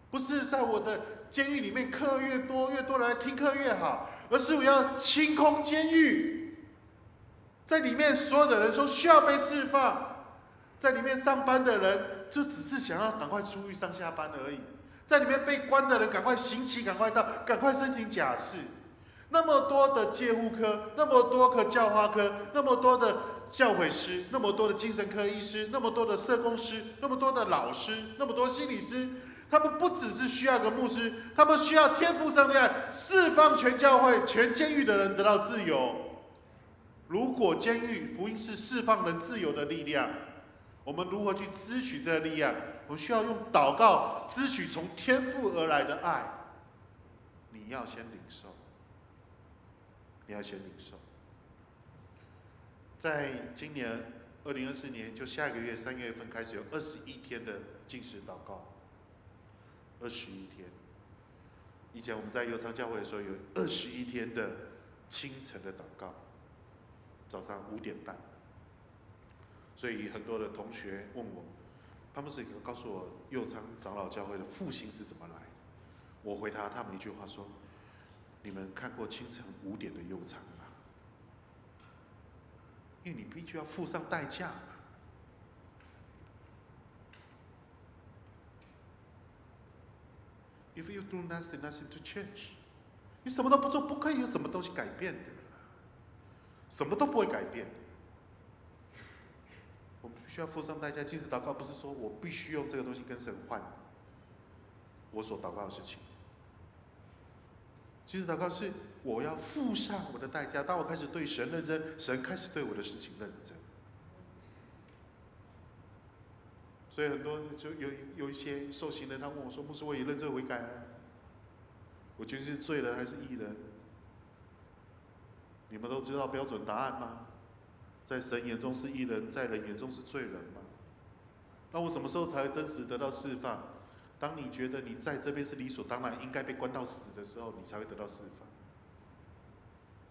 不是在我的监狱里面课越多，越多人来听课越好，而是我要清空监狱。在里面所有的人说需要被释放，在里面上班的人就只是想要赶快出狱上下班而已，在里面被关的人赶快刑期赶快到，赶快申请假释。那么多的戒护科，那么多个教化科，那么多的教诲师，那么多的精神科医师，那么多的社工师，那么多的老师，那么多心理师，他们不只是需要个牧师，他们需要天父上帝爱，释放全教会、全监狱的人得到自由。如果监狱福音是释放人自由的力量，我们如何去支取这个力量？我们需要用祷告支取从天父而来的爱。你要先领受，你要先领受。在今年2024年，就下个月3月份开始有21天的禁食祷告，21天。以前我们在悠昌教会的时候，有21天的清晨的祷告，早上5点半。所以很多的同学问我，他们是告诉我悠昌长老教会的复兴是怎么来的。我回答他们一句话说：你们看过清晨5点的悠昌吗？因为你必须要付上代价嘛。If you do nothing, nothing to change。你什么都不做，不可以有什么东西改变的，什么都不会改变。我们必须要付上代价。禁食祷告不是说我必须用这个东西跟神换我所祷告的事情。禁食祷告是我要付上我的代价。当我开始对神认真，神开始对我的事情认真。所以很多就有一些受刑人，他问我说：“牧师，我也认罪悔改了，我究竟是罪人还是义人？”你们都知道标准答案吗？在神眼中是义人，在人眼中是罪人吗？那我什么时候才会真实得到释放？当你觉得你在这边是理所当然应该被关到死的时候，你才会得到释放。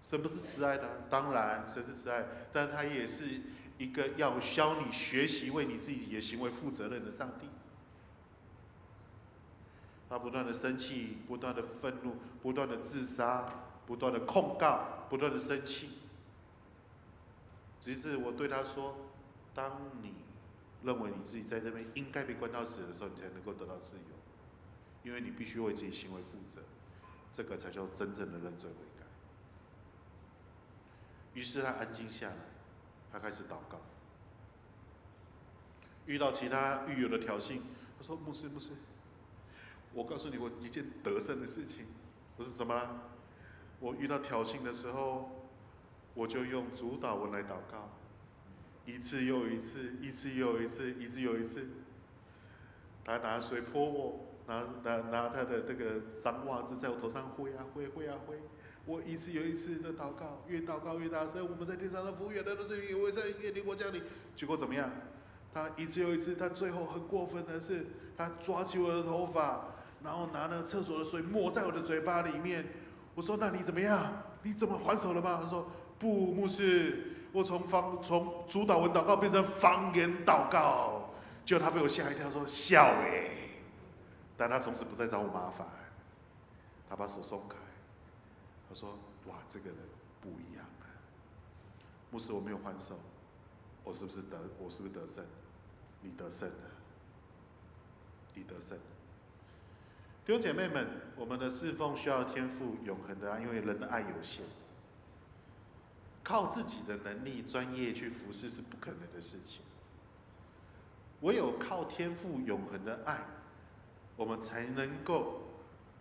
神不是慈爱的，当然神是慈爱，但他也是一个要教你学习为你自己的行为负责任的上帝。他不断的生气，不断的愤怒，不断的自杀，不断的控告，不断的生气。只是我对他说：当你认为你自己在这边应该被关到死的时候，你才能够得到自由，因为你必须为自己行为负责，这个才叫真正的认罪悔改。于是他安静下来，他开始祷告。遇到其他狱友的挑衅，他说：“牧师，我告诉你，我一件得胜的事情。我说怎么了？我遇到挑衅的时候，我就用主祷文来祷告，一次又一次，一次又一次，一次又一次。他拿水泼我，拿他的这个脏袜子在我头上挥啊挥，挥啊挥。我一次又一次的祷告，越祷告越大声。我们在天上的父，远来的这里，我在愿灵国降临。结果怎么样？他一次又一次，他最后很过分的是，他抓起我的头发，然后拿那个厕所的水抹在我的嘴巴里面。我说：“那你怎么样？你怎么还手了吗？”他说：“不，牧师，我从主祷文祷告变成方言祷告。”结果他被我吓一跳，说：“笑欸！”但他从此不再找我麻烦。他把手松开，他说：“哇，这个人不一样啊！牧师，我没有还手，我是不是得胜？你得胜了，你得胜了。”弟兄姐妹们，我们的侍奉需要天赋永恒的爱，因为人的爱有限，靠自己的能力、专业去服侍是不可能的事情。唯有靠天赋永恒的爱，我们才能够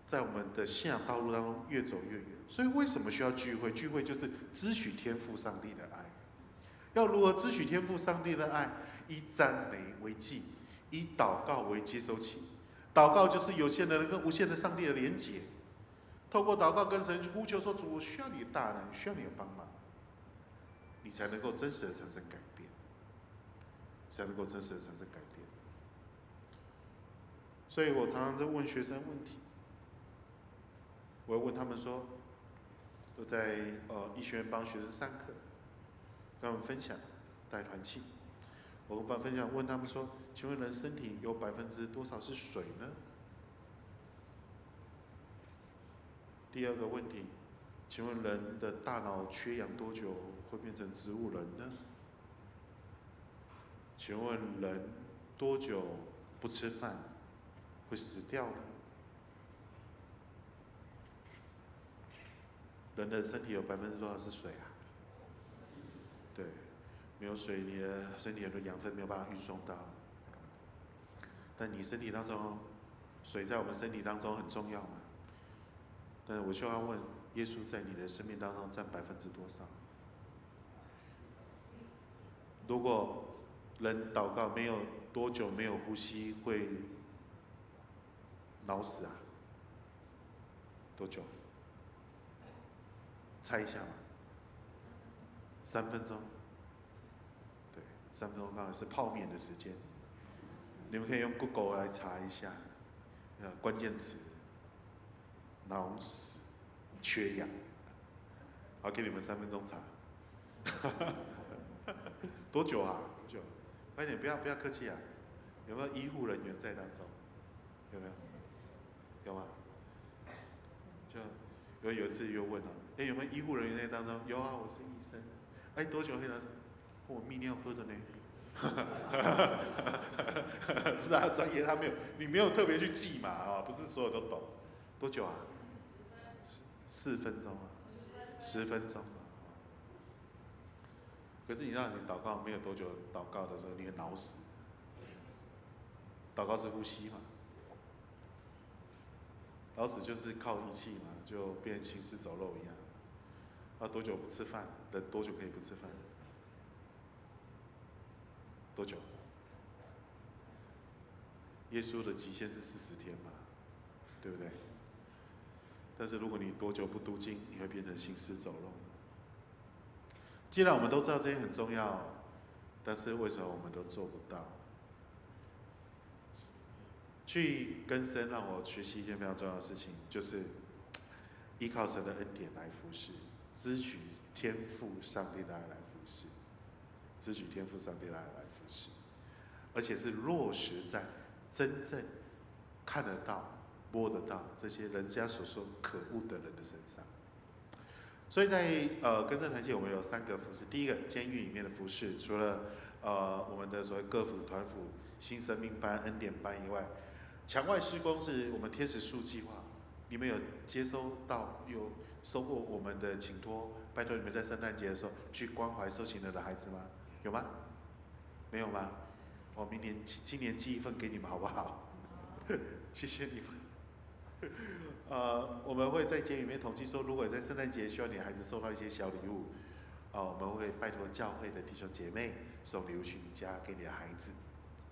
在我们的信仰道路当中越走越远。所以，为什么需要聚会？聚会就是支取天赋上帝的爱。要如何支取天赋上帝的爱？以赞美为祭，以祷告为接收器。祷告就是有限的人跟无限的上帝的连结，透过祷告跟神呼求说：“主，我需要你的大能，需要你的帮忙。”你才能够真实的产生改变，才能够真实的产生改变。所以我常常在问学生问题，我会问他们说，都在医学院帮学生上课，跟他们分享带团契。我跟他们分享，问他们说：“请问人身体有多少是水呢？”第二个问题，请问人的大脑缺氧多久会变成植物人呢？请问人多久不吃饭会死掉呢？人的身体有多少是水啊？对，没有水，你的身体很多养分没有办法运送到。但你身体当中，水在我们身体当中很重要嘛？但是我就要问，耶稣在你的生命当中占多少？如果人祷告没有多久没有呼吸，会脑死啊？多久？猜一下嘛。3分钟。对，3分钟刚好是泡面的时间。你们可以用 Google 来查一下，关键词：脑死、缺氧。好，给你们3分钟查。多久啊？多久？快点，不要客气啊！有没有医护人员在当中？有没有？有吗？就有一次又问了，有没有医护人员在当中？有啊，我是医生。多久会来？我泌尿科的呢。不是他专业，你没有特别去记嘛，不是所有都懂。多久啊？4分钟啊，10分钟。可是你让你祷告没有多久，祷告的时候你会脑死。祷告是呼吸嘛，脑死就是靠仪器嘛，就变行尸走肉一样。多久不吃饭？人多久可以不吃饭？多久？耶稣的极限是40天嘛，对不对？但是如果你多久不读经，你会变成行尸走肉。既然我们都知道这些很重要，但是为什么我们都做不到？去更深，让我学习一件非常重要的事情，就是依靠神的恩典来服侍，支取天父上帝的爱来服侍，支取天父上帝的爱来服侍，而且是落实在真正看得到、摸得到这些人家所说可恶的人的身上。所以在更生团契，我们有3个服事。第一个，监狱里面的服事，除了我们的所谓各辅、团辅、新生命班、恩典班以外，墙外施工是我们天使树计划。你们有接收到、有收过我们的请托？拜托你们在圣诞节的时候去关怀受刑人的孩子吗？有吗？没有吗？今年寄一份给你们好不好？谢谢你们。我们会在监狱里面统计说，如果在圣诞节需要你的孩子收到一些小礼物，我们会拜托教会的弟兄姐妹送礼物去你家给你的孩子，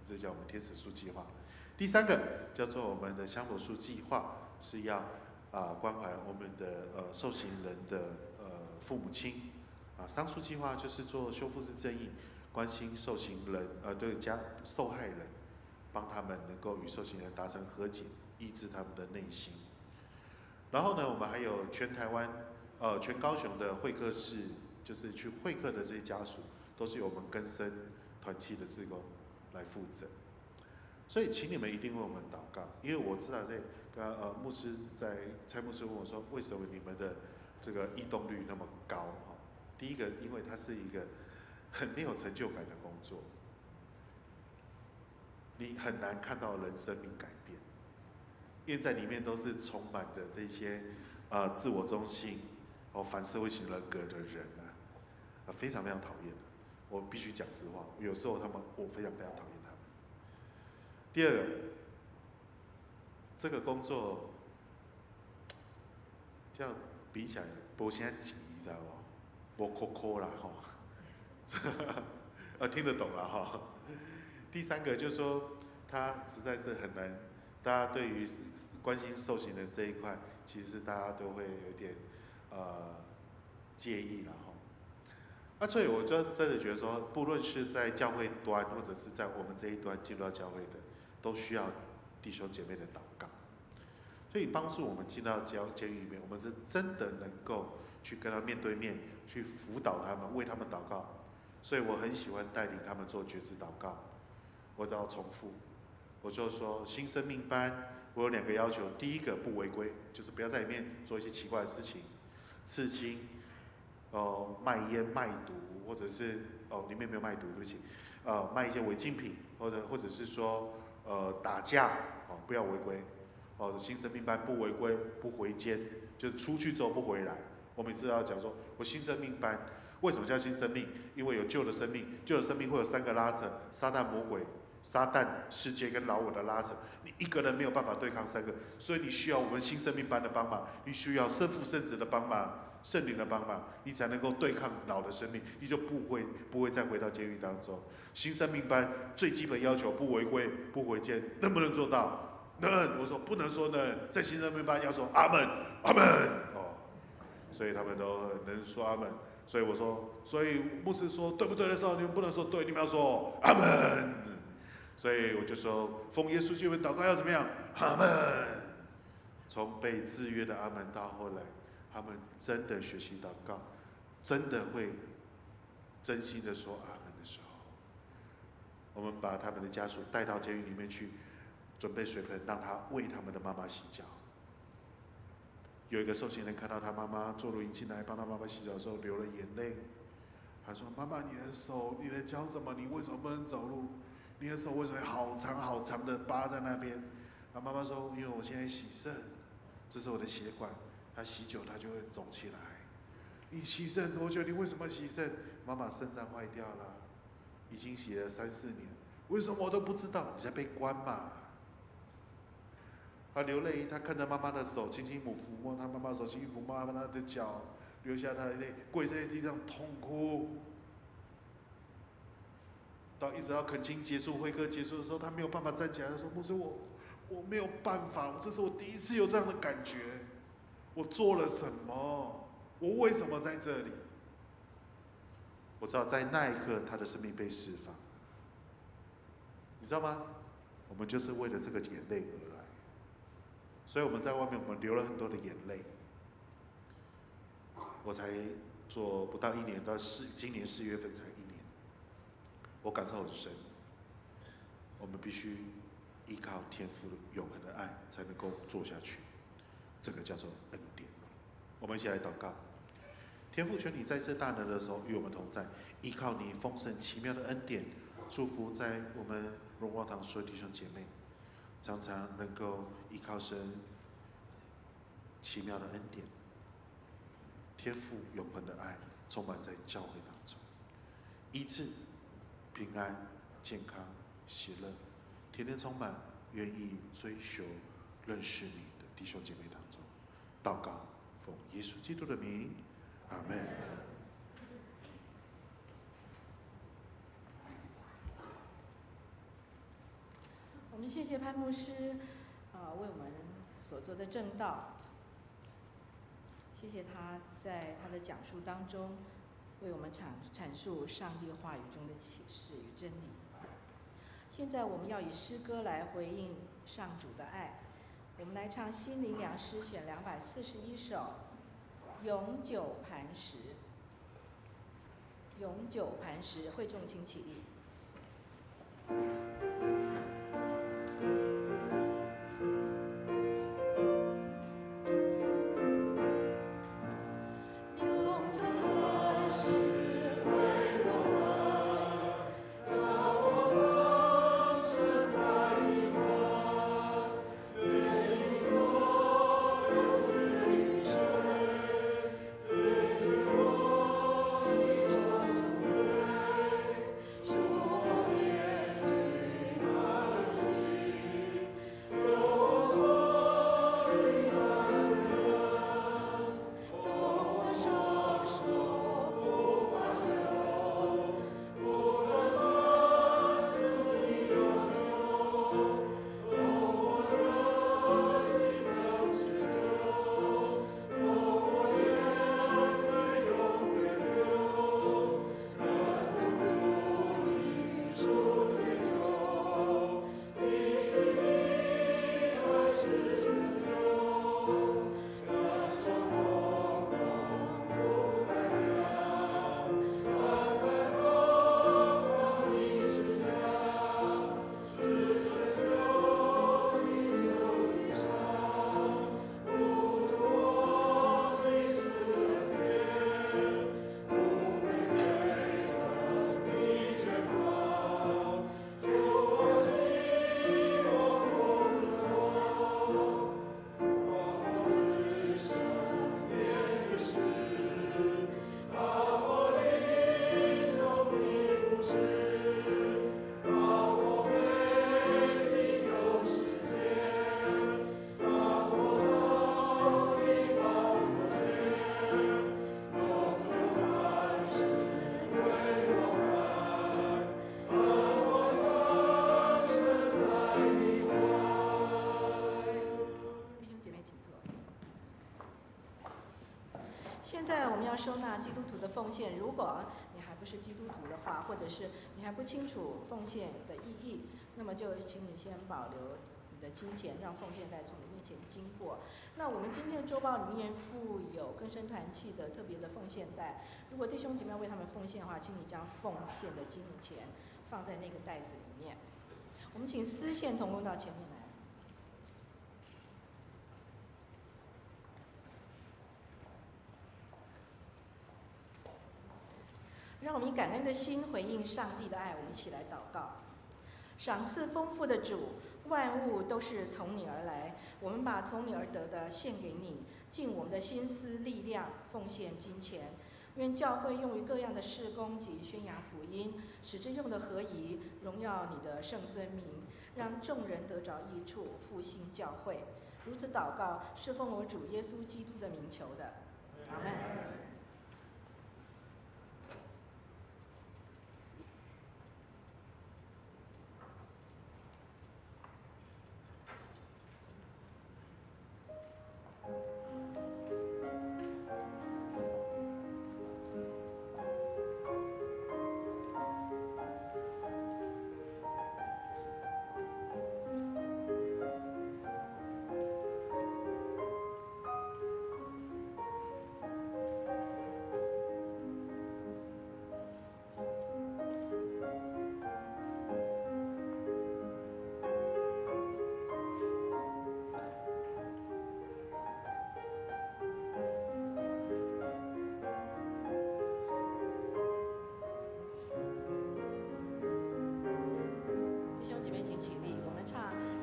这叫我们天使树计划。第3个叫做我们的香柏树计划，是要关怀我们的受刑人的父母亲。桑树计划就是做修复式正义，关心受刑人对受害人，帮他们能够与受刑人达成和解，医治他们的内心。然后呢，我们还有全台湾、全高雄的会客室，就是去会客的这些家属，都是由我们更生团契的志工来负责。所以，请你们一定为我们祷告，因为我知道蔡牧师问我说，为什么你们的这个异动率那么高？第一个，因为它是一个很没有成就感的工作，你很难看到人生命改变。因为在里面都是充满着这些自我中心、反社会型人格的人非常非常讨厌。我必须讲实话，有时候我非常非常讨厌他们。第二个，这个工作这样比起来，没啥钱，你知道不？没扣扣啦听得懂了哈。第3个就是说，他实在是很难。大家对于关心受刑人这一块，其实大家都会有点介意啦所以我就真的觉得说，不论是在教会端，或者是在我们这一端进入到教会的，都需要弟兄姐妹的祷告。所以帮助我们进到监狱里面，我们是真的能够去跟他面对面，去辅导他们，为他们祷告。所以我很喜欢带领他们做觉知祷告。我都要重复。我就说新生命班，我有2个要求。第一个不违规，就是不要在里面做一些奇怪的事情，刺青、卖烟、卖毒，或者是里面没有卖毒，对不起，卖一些违禁品，或者是说打架，不要违规。新生命班不违规，不回监，就是出去之后不回来，我每次要讲说，我新生命班为什么叫新生命？因为有旧的生命，旧的生命会有3个拉扯：撒旦、魔鬼、撒旦、世界跟老我的拉扯。你一个人没有办法对抗3个，所以你需要我们新生命班的帮忙，你需要圣父、圣子的帮忙。圣灵的帮忙，你才能够对抗老的生命，你就不会再回到监狱当中。新生命班最基本要求：不违规、不回监，能不能做到？能。我说不能说能，在新生命班要说阿门，阿门哦，所以他们都很能说阿门。所以我说，所以牧师说对不对的时候，你们不能说对，你们要说阿门。所以我就说，奉耶稣基督祷告要怎么样？阿门。从被制约的阿门到后来。他们真的学习祷告，真的会真心的说阿门的时候，我们把他们的家属带到监狱里面去，准备水盆让他为他们的妈妈洗脚。有一个受刑人看到他妈妈坐录音进来帮他妈妈洗脚的时候流了眼泪，他说：“妈妈，你的手、你的脚怎么？你为什么不能走路？你的手为什么好长好长的疤在那边？”他妈妈说：“因为我现在洗肾，这是我的血管。”他洗久，他就会肿起来。你洗肾多久？你为什么洗肾？妈妈肾脏坏掉了，已经洗了3、4年，为什么我都不知道？你在被关嘛？他流泪，他看着妈妈的手，轻轻抚摸他妈妈的手，轻轻抚摸妈妈的脚，流下他的泪，跪在地上痛哭。到一直到恳亲结束、会客结束的时候，他没有办法站起来，他说：“牧师，我没有办法，这是我第一次有这样的感觉。我做了什么？我为什么在这里？”我知道在那一刻，他的生命被释放。你知道吗？我们就是为了这个眼泪而来，所以我们在外面，我们流了很多的眼泪。我才做不到1年，到今年4月份才1年，我感受很深。我们必须依靠天父永恒的爱，才能够做下去。这个叫做恩典。我们一起来祷告。天父，求你在这大能的时候与我们同在，依靠你丰盛奇妙的恩典，祝福在我们荣光堂所有弟兄姐妹，常常能够依靠神奇妙的恩典，天父永恒的爱充满在教会当中，医治、平安、健康、喜乐，天天充满愿意追求认识你的弟兄姐妹当中。祷告，奉耶稣基督的名，阿们。我们谢谢潘牧师，为我们所做的正道。谢谢他在他的讲述当中，为我们阐述上帝话语中的启示与真理。现在我们要以诗歌来回应上主的爱。我们来唱心灵良诗选241首，永久磐石。永久磐石，会众请起立。我现在我们要收纳基督徒的奉献，如果你还不是基督徒的话，或者是你还不清楚奉献的意义，那么就请你先保留你的金钱，让奉献袋从你面前经过。那我们今天的周报里面附有更生团契的特别的奉献袋，如果弟兄姐妹要为他们奉献的话，请你将奉献的金钱放在那个袋子里面。我们请丝线同工到前面来。让我们以感恩的心回应上帝的爱，我们一起来祷告。赏赐丰富的主，万物都是从你而来，我们把从你而得的献给你，尽我们的心思力量，奉献金钱。愿教会用于各样的事工及宣扬福音，使之用的合宜，荣耀你的圣尊名，让众人得着益处，复兴教会。如此祷告，是奉我主耶稣基督的名求的，阿们。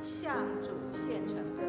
向主献成歌。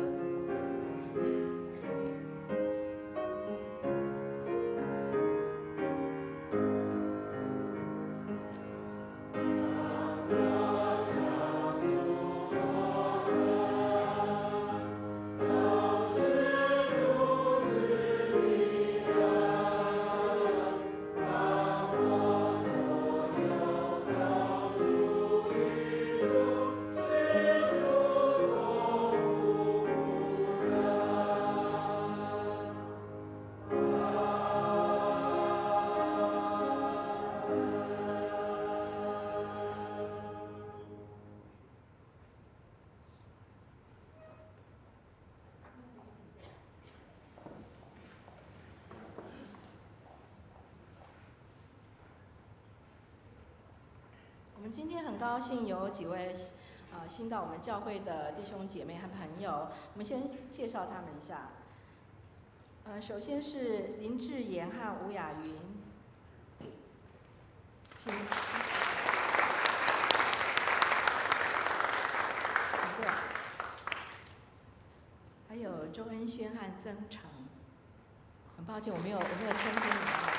我们今天很高兴有几位新到我们教会的弟兄姐妹和朋友，我们先介绍他们一下。首先是林志妍和吴雅云，请坐。还有周恩轩和曾成，很抱歉我没有称呼你们。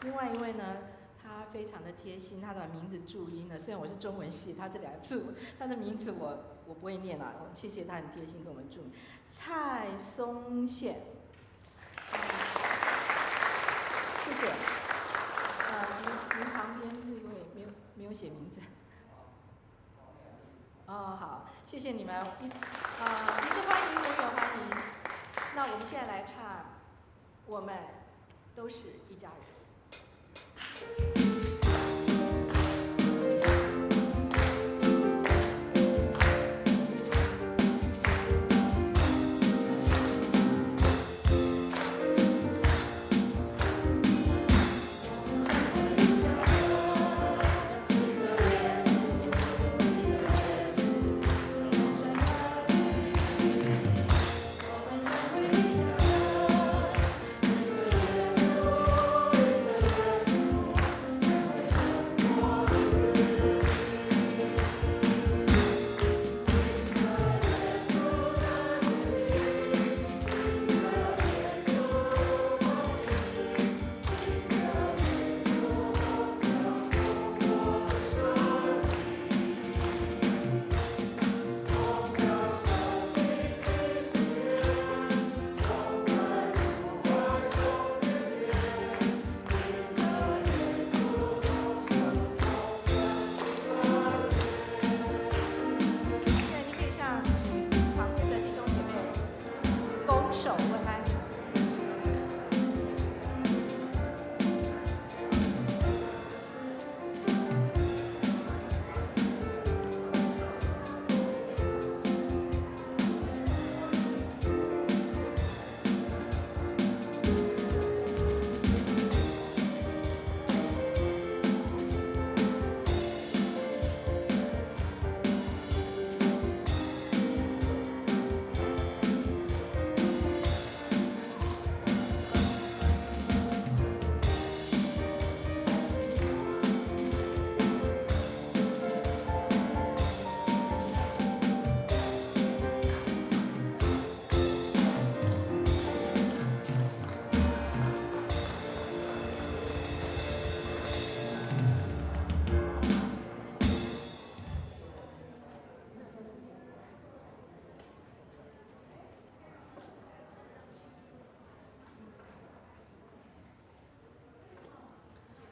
另外一位呢，他非常的贴心，他把名字注音了。虽然我是中文系，他这两个字，他的名字我不会念了。谢谢他很贴心给我们注明。蔡松宪，谢谢。您旁边这一位没有写名字。哦，好，谢谢你们，一次欢迎，永远欢迎。那我们现在来唱，我们都是一家人。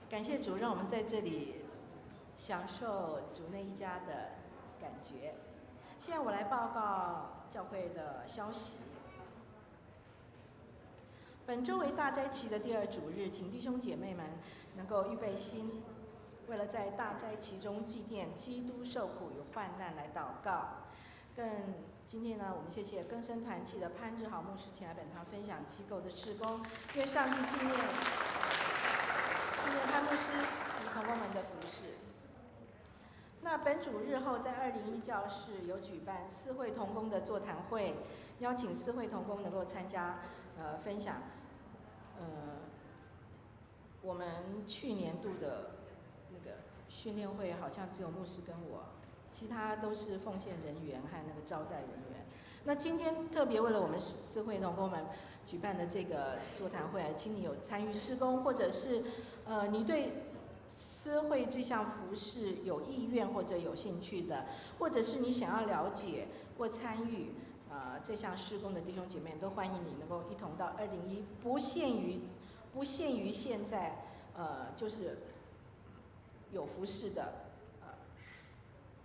感谢主，让我们在这里享受主内一家的感觉。现在我来报告教会的消息。本周为大斋期的第2主日，请弟兄姐妹们能够预备心，为了在大斋期中祭奠基督受苦与患难来祷告。今天呢，我们谢谢更生团契的潘志豪牧师前来本堂分享机构的事工，愿上帝纪念潘牧师与同工们的服事。那本主日后在201教室有举办四会同工的座谈会，邀请四会同工能够参加分享。我们去年度的那个训练会好像只有牧师跟我，其他都是奉献人员和那个招待人员。那今天特别为了我们四会同工们举办的这个座谈会，请你有参与事工，或者是你对私会这项服事有意愿或者有兴趣的，或者是你想要了解或参与这项事工的弟兄姐妹，都欢迎你能够一同到201，不限于现在就是有服事的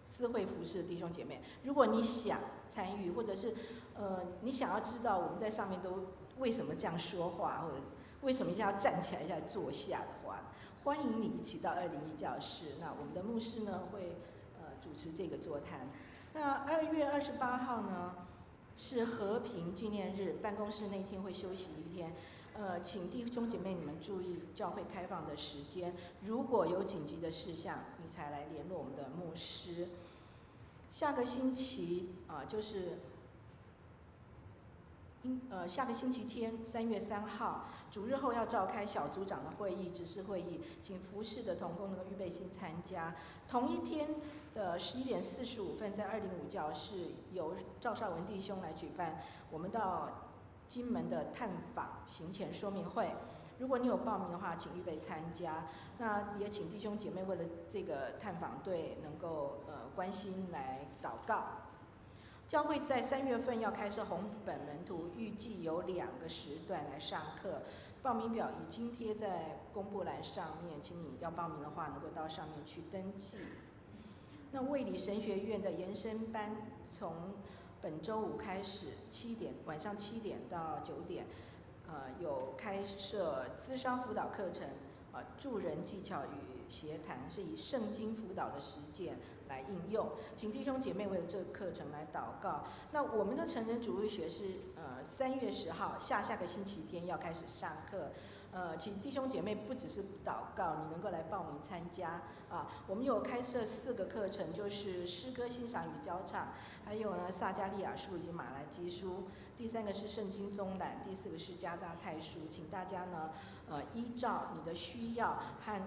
私会服事的弟兄姐妹，如果你想参与，或者是你想要知道我们在上面都为什么这样说话，或者是为什么一下要站起来一下坐下的话，欢迎你一起到201教室。那我们的牧师呢会主持这个座谈。那2月28号呢是和平纪念日，办公室那天会休息一天。请弟兄姐妹你们注意教会开放的时间，如果有紧急的事项，你才来联络我们的牧师。下个星期就是下个星期天3月3号，主日后要召开小组长的会议、执事会议，请服事的同工能够预备心参加。同一天的11点45分，在205教室由赵少文弟兄来举办我们到金门的探访行前说明会。如果你有报名的话，请预备参加。那也请弟兄姐妹为了这个探访队能够关心来祷告。教会在3月份要开设红本门徒，预计有2个时段来上课。报名表已经贴在公布栏上面，请你要报名的话，能够到上面去登记。那卫理神学院的延伸班从本周5开始晚上7点到9点，有开设咨商辅导课程，助人技巧与协谈，是以圣经辅导的实践来应用，请弟兄姐妹为了这个课程来祷告。那我们的成人主日学是3月10号下个星期天要开始上课，请弟兄姐妹不只是祷告，你能够来报名参加啊。我们有开设4个课程，就是诗歌欣赏与教唱，还有呢撒迦利亚书以及马来基书，第3个是圣经综览，第4个是加大太书，请大家呢依照你的需要和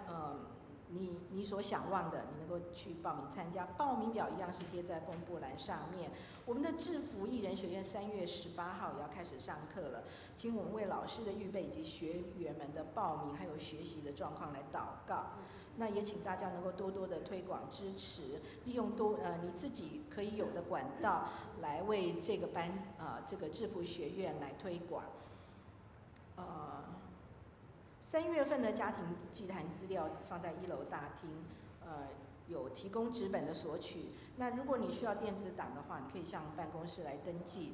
你所想望的，你能够去报名参加。报名表一样是贴在公布栏上面。我们的制服艺人学院3月18号也要开始上课了，请我们为老师的预备以及学员们的报名还有学习的状况来祷告。那也请大家能够多多的推广支持，利用你自己可以有的管道来为这个班这个制服学院来推广。3月份的家庭祭坛资料放在1楼大厅，有提供纸本的索取。那如果你需要电子档的话，你可以向办公室来登记。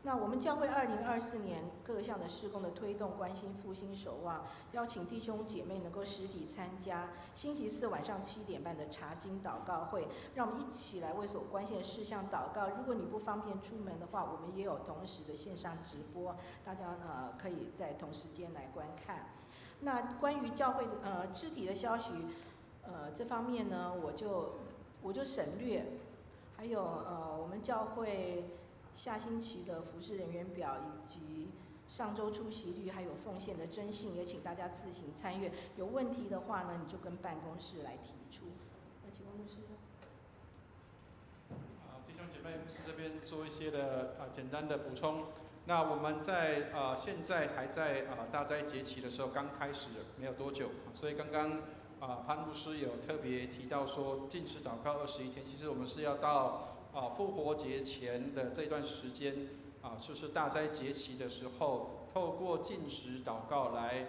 那我们教会2024年各项的事工的推动、关心、复兴、守望，邀请弟兄姐妹能够实体参加星期4晚上7点半的查经祷告会，让我们一起来为所关心的事项祷告。如果你不方便出门的话，我们也有同时的线上直播，大家可以在同时间来观看。那关于教会肢体的消息，这方面呢，我就省略。还有我们教会下星期的服事人员表以及上周出席率还有奉献的征信，也请大家自行参阅。有问题的话呢，你就跟办公室来提出。请问牧师。弟兄姐妹，牧师这边做一些的简单的补充。那我们在现在还在大斋节期的时候刚开始没有多久，所以刚刚潘牧师有特别提到说禁食祷告21天，其实我们是要到复活节前的这段时间就是大斋节期的时候，透过禁食祷告来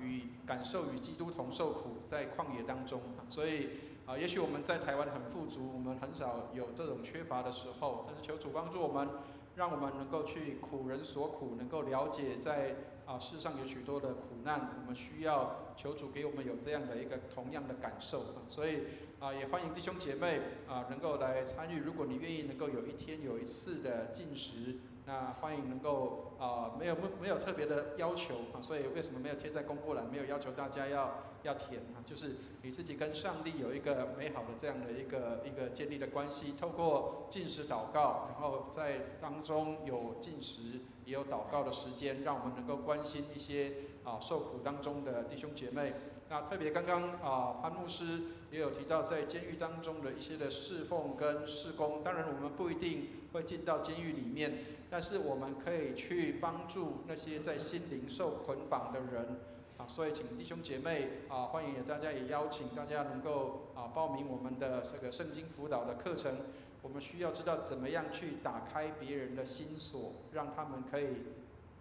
与感受与基督同受苦，在旷野当中。所以也许我们在台湾很富足，我们很少有这种缺乏的时候，但是求主帮助我们，让我们能够去苦人所苦，能够了解在世上有许多的苦难，我们需要求主给我们有这样的一个同样的感受。所以也欢迎弟兄姐妹能够来参与。如果你愿意能够有一天有一次的禁食，那欢迎能够没有特别的要求所以为什么没有贴在公布栏？没有要求大家要填就是你自己跟上帝有一个美好的这样的一个建立的关系，透过禁食祷告，然后在当中有禁食也有祷告的时间，让我们能够关心一些受苦当中的弟兄姐妹。那特别刚刚潘牧师也有提到，在监狱当中的一些的侍奉跟事工，当然我们不一定会进到监狱里面，但是我们可以去帮助那些在心灵受捆绑的人所以请弟兄姐妹欢迎大家，也邀请大家能够报名我们的这个圣经辅导的课程。我们需要知道怎么样去打开别人的心锁，让他们可以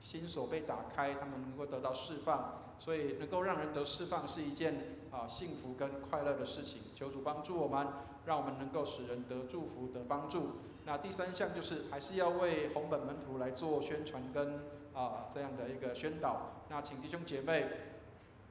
心锁被打开，他们能够得到释放。所以能够让人得释放是一件幸福跟快乐的事情。求主帮助我们，让我们能够使人得祝福、得帮助。那第三项就是还是要为红本门徒来做宣传跟这样的一个宣导。那请弟兄姐妹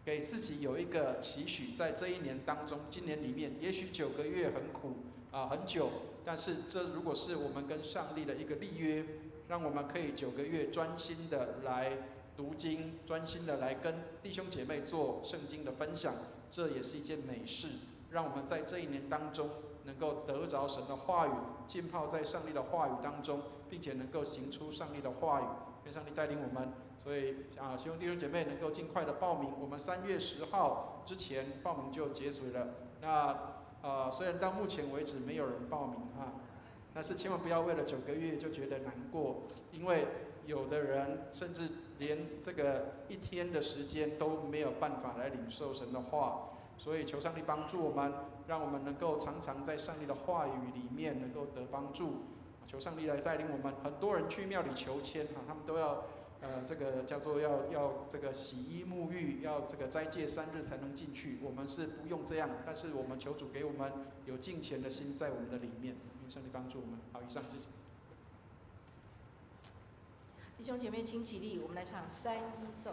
给自己有一个期许，在这一年当中，今年里面也许9个月很苦很久，但是这如果是我们跟上帝的一个立约，让我们可以9个月专心的来读经，专心的来跟弟兄姐妹做圣经的分享，这也是一件美事。让我们在这一年当中能够得着神的话语，浸泡在上帝的话语当中，并且能够行出上帝的话语，愿上帝带领我们。所以希望弟兄姐妹能够尽快的报名。我们3月10号之前报名就截止了。那虽然到目前为止没有人报名但是千万不要为了9个月就觉得难过，因为有的人甚至连这个1天的时间都没有办法来领受神的话，所以求上帝帮助我们，让我们能够常常在上帝的话语里面能够得帮助。求上帝来带领我们。很多人去庙里求签他们都要这个叫做要这个洗衣沐浴，要这个斋戒3日才能进去。我们是不用这样，但是我们求主给我们有敬虔的心在我们的里面。愿上帝帮助我们。好，以上谢谢。弟兄姐妹，请起立，我们来唱3-1颂。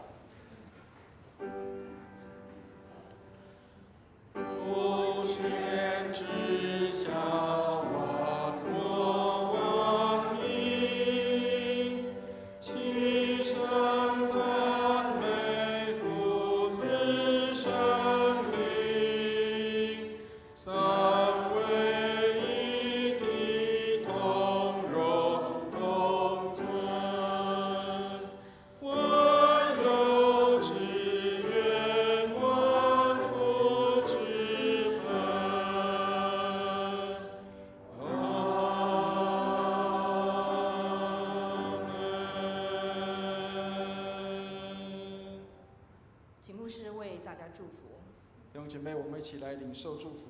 无限之下，万国万民，齐声赞美父子圣灵，三位一体，同荣同尊。万有之源，万福之本。请牧师为大家祝福。弟兄姐妹，我们一起来领受祝福。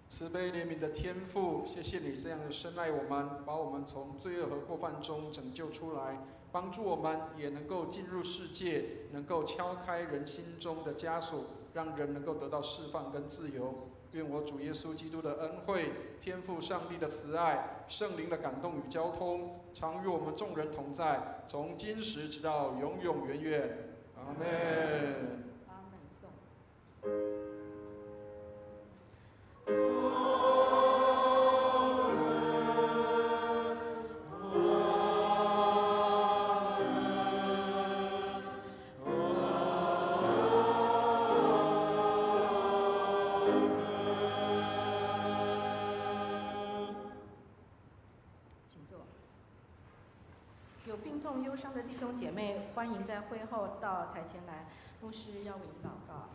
慈悲怜悯的天父，谢谢你这样的深爱我们，把我们从罪恶和过犯中拯救出来，帮助我们也能够进入世界，能够敲开人心中的枷锁，让人能够得到释放跟自由。愿我主耶稣基督的恩惠、天父上帝的慈爱、圣灵的感动与交通，常与我们众人同在，从今时直到永永远远。阿们。阿门颂。请坐。有病痛、忧伤的弟兄姐妹，欢迎在会后到台前来，牧师要为你祷告。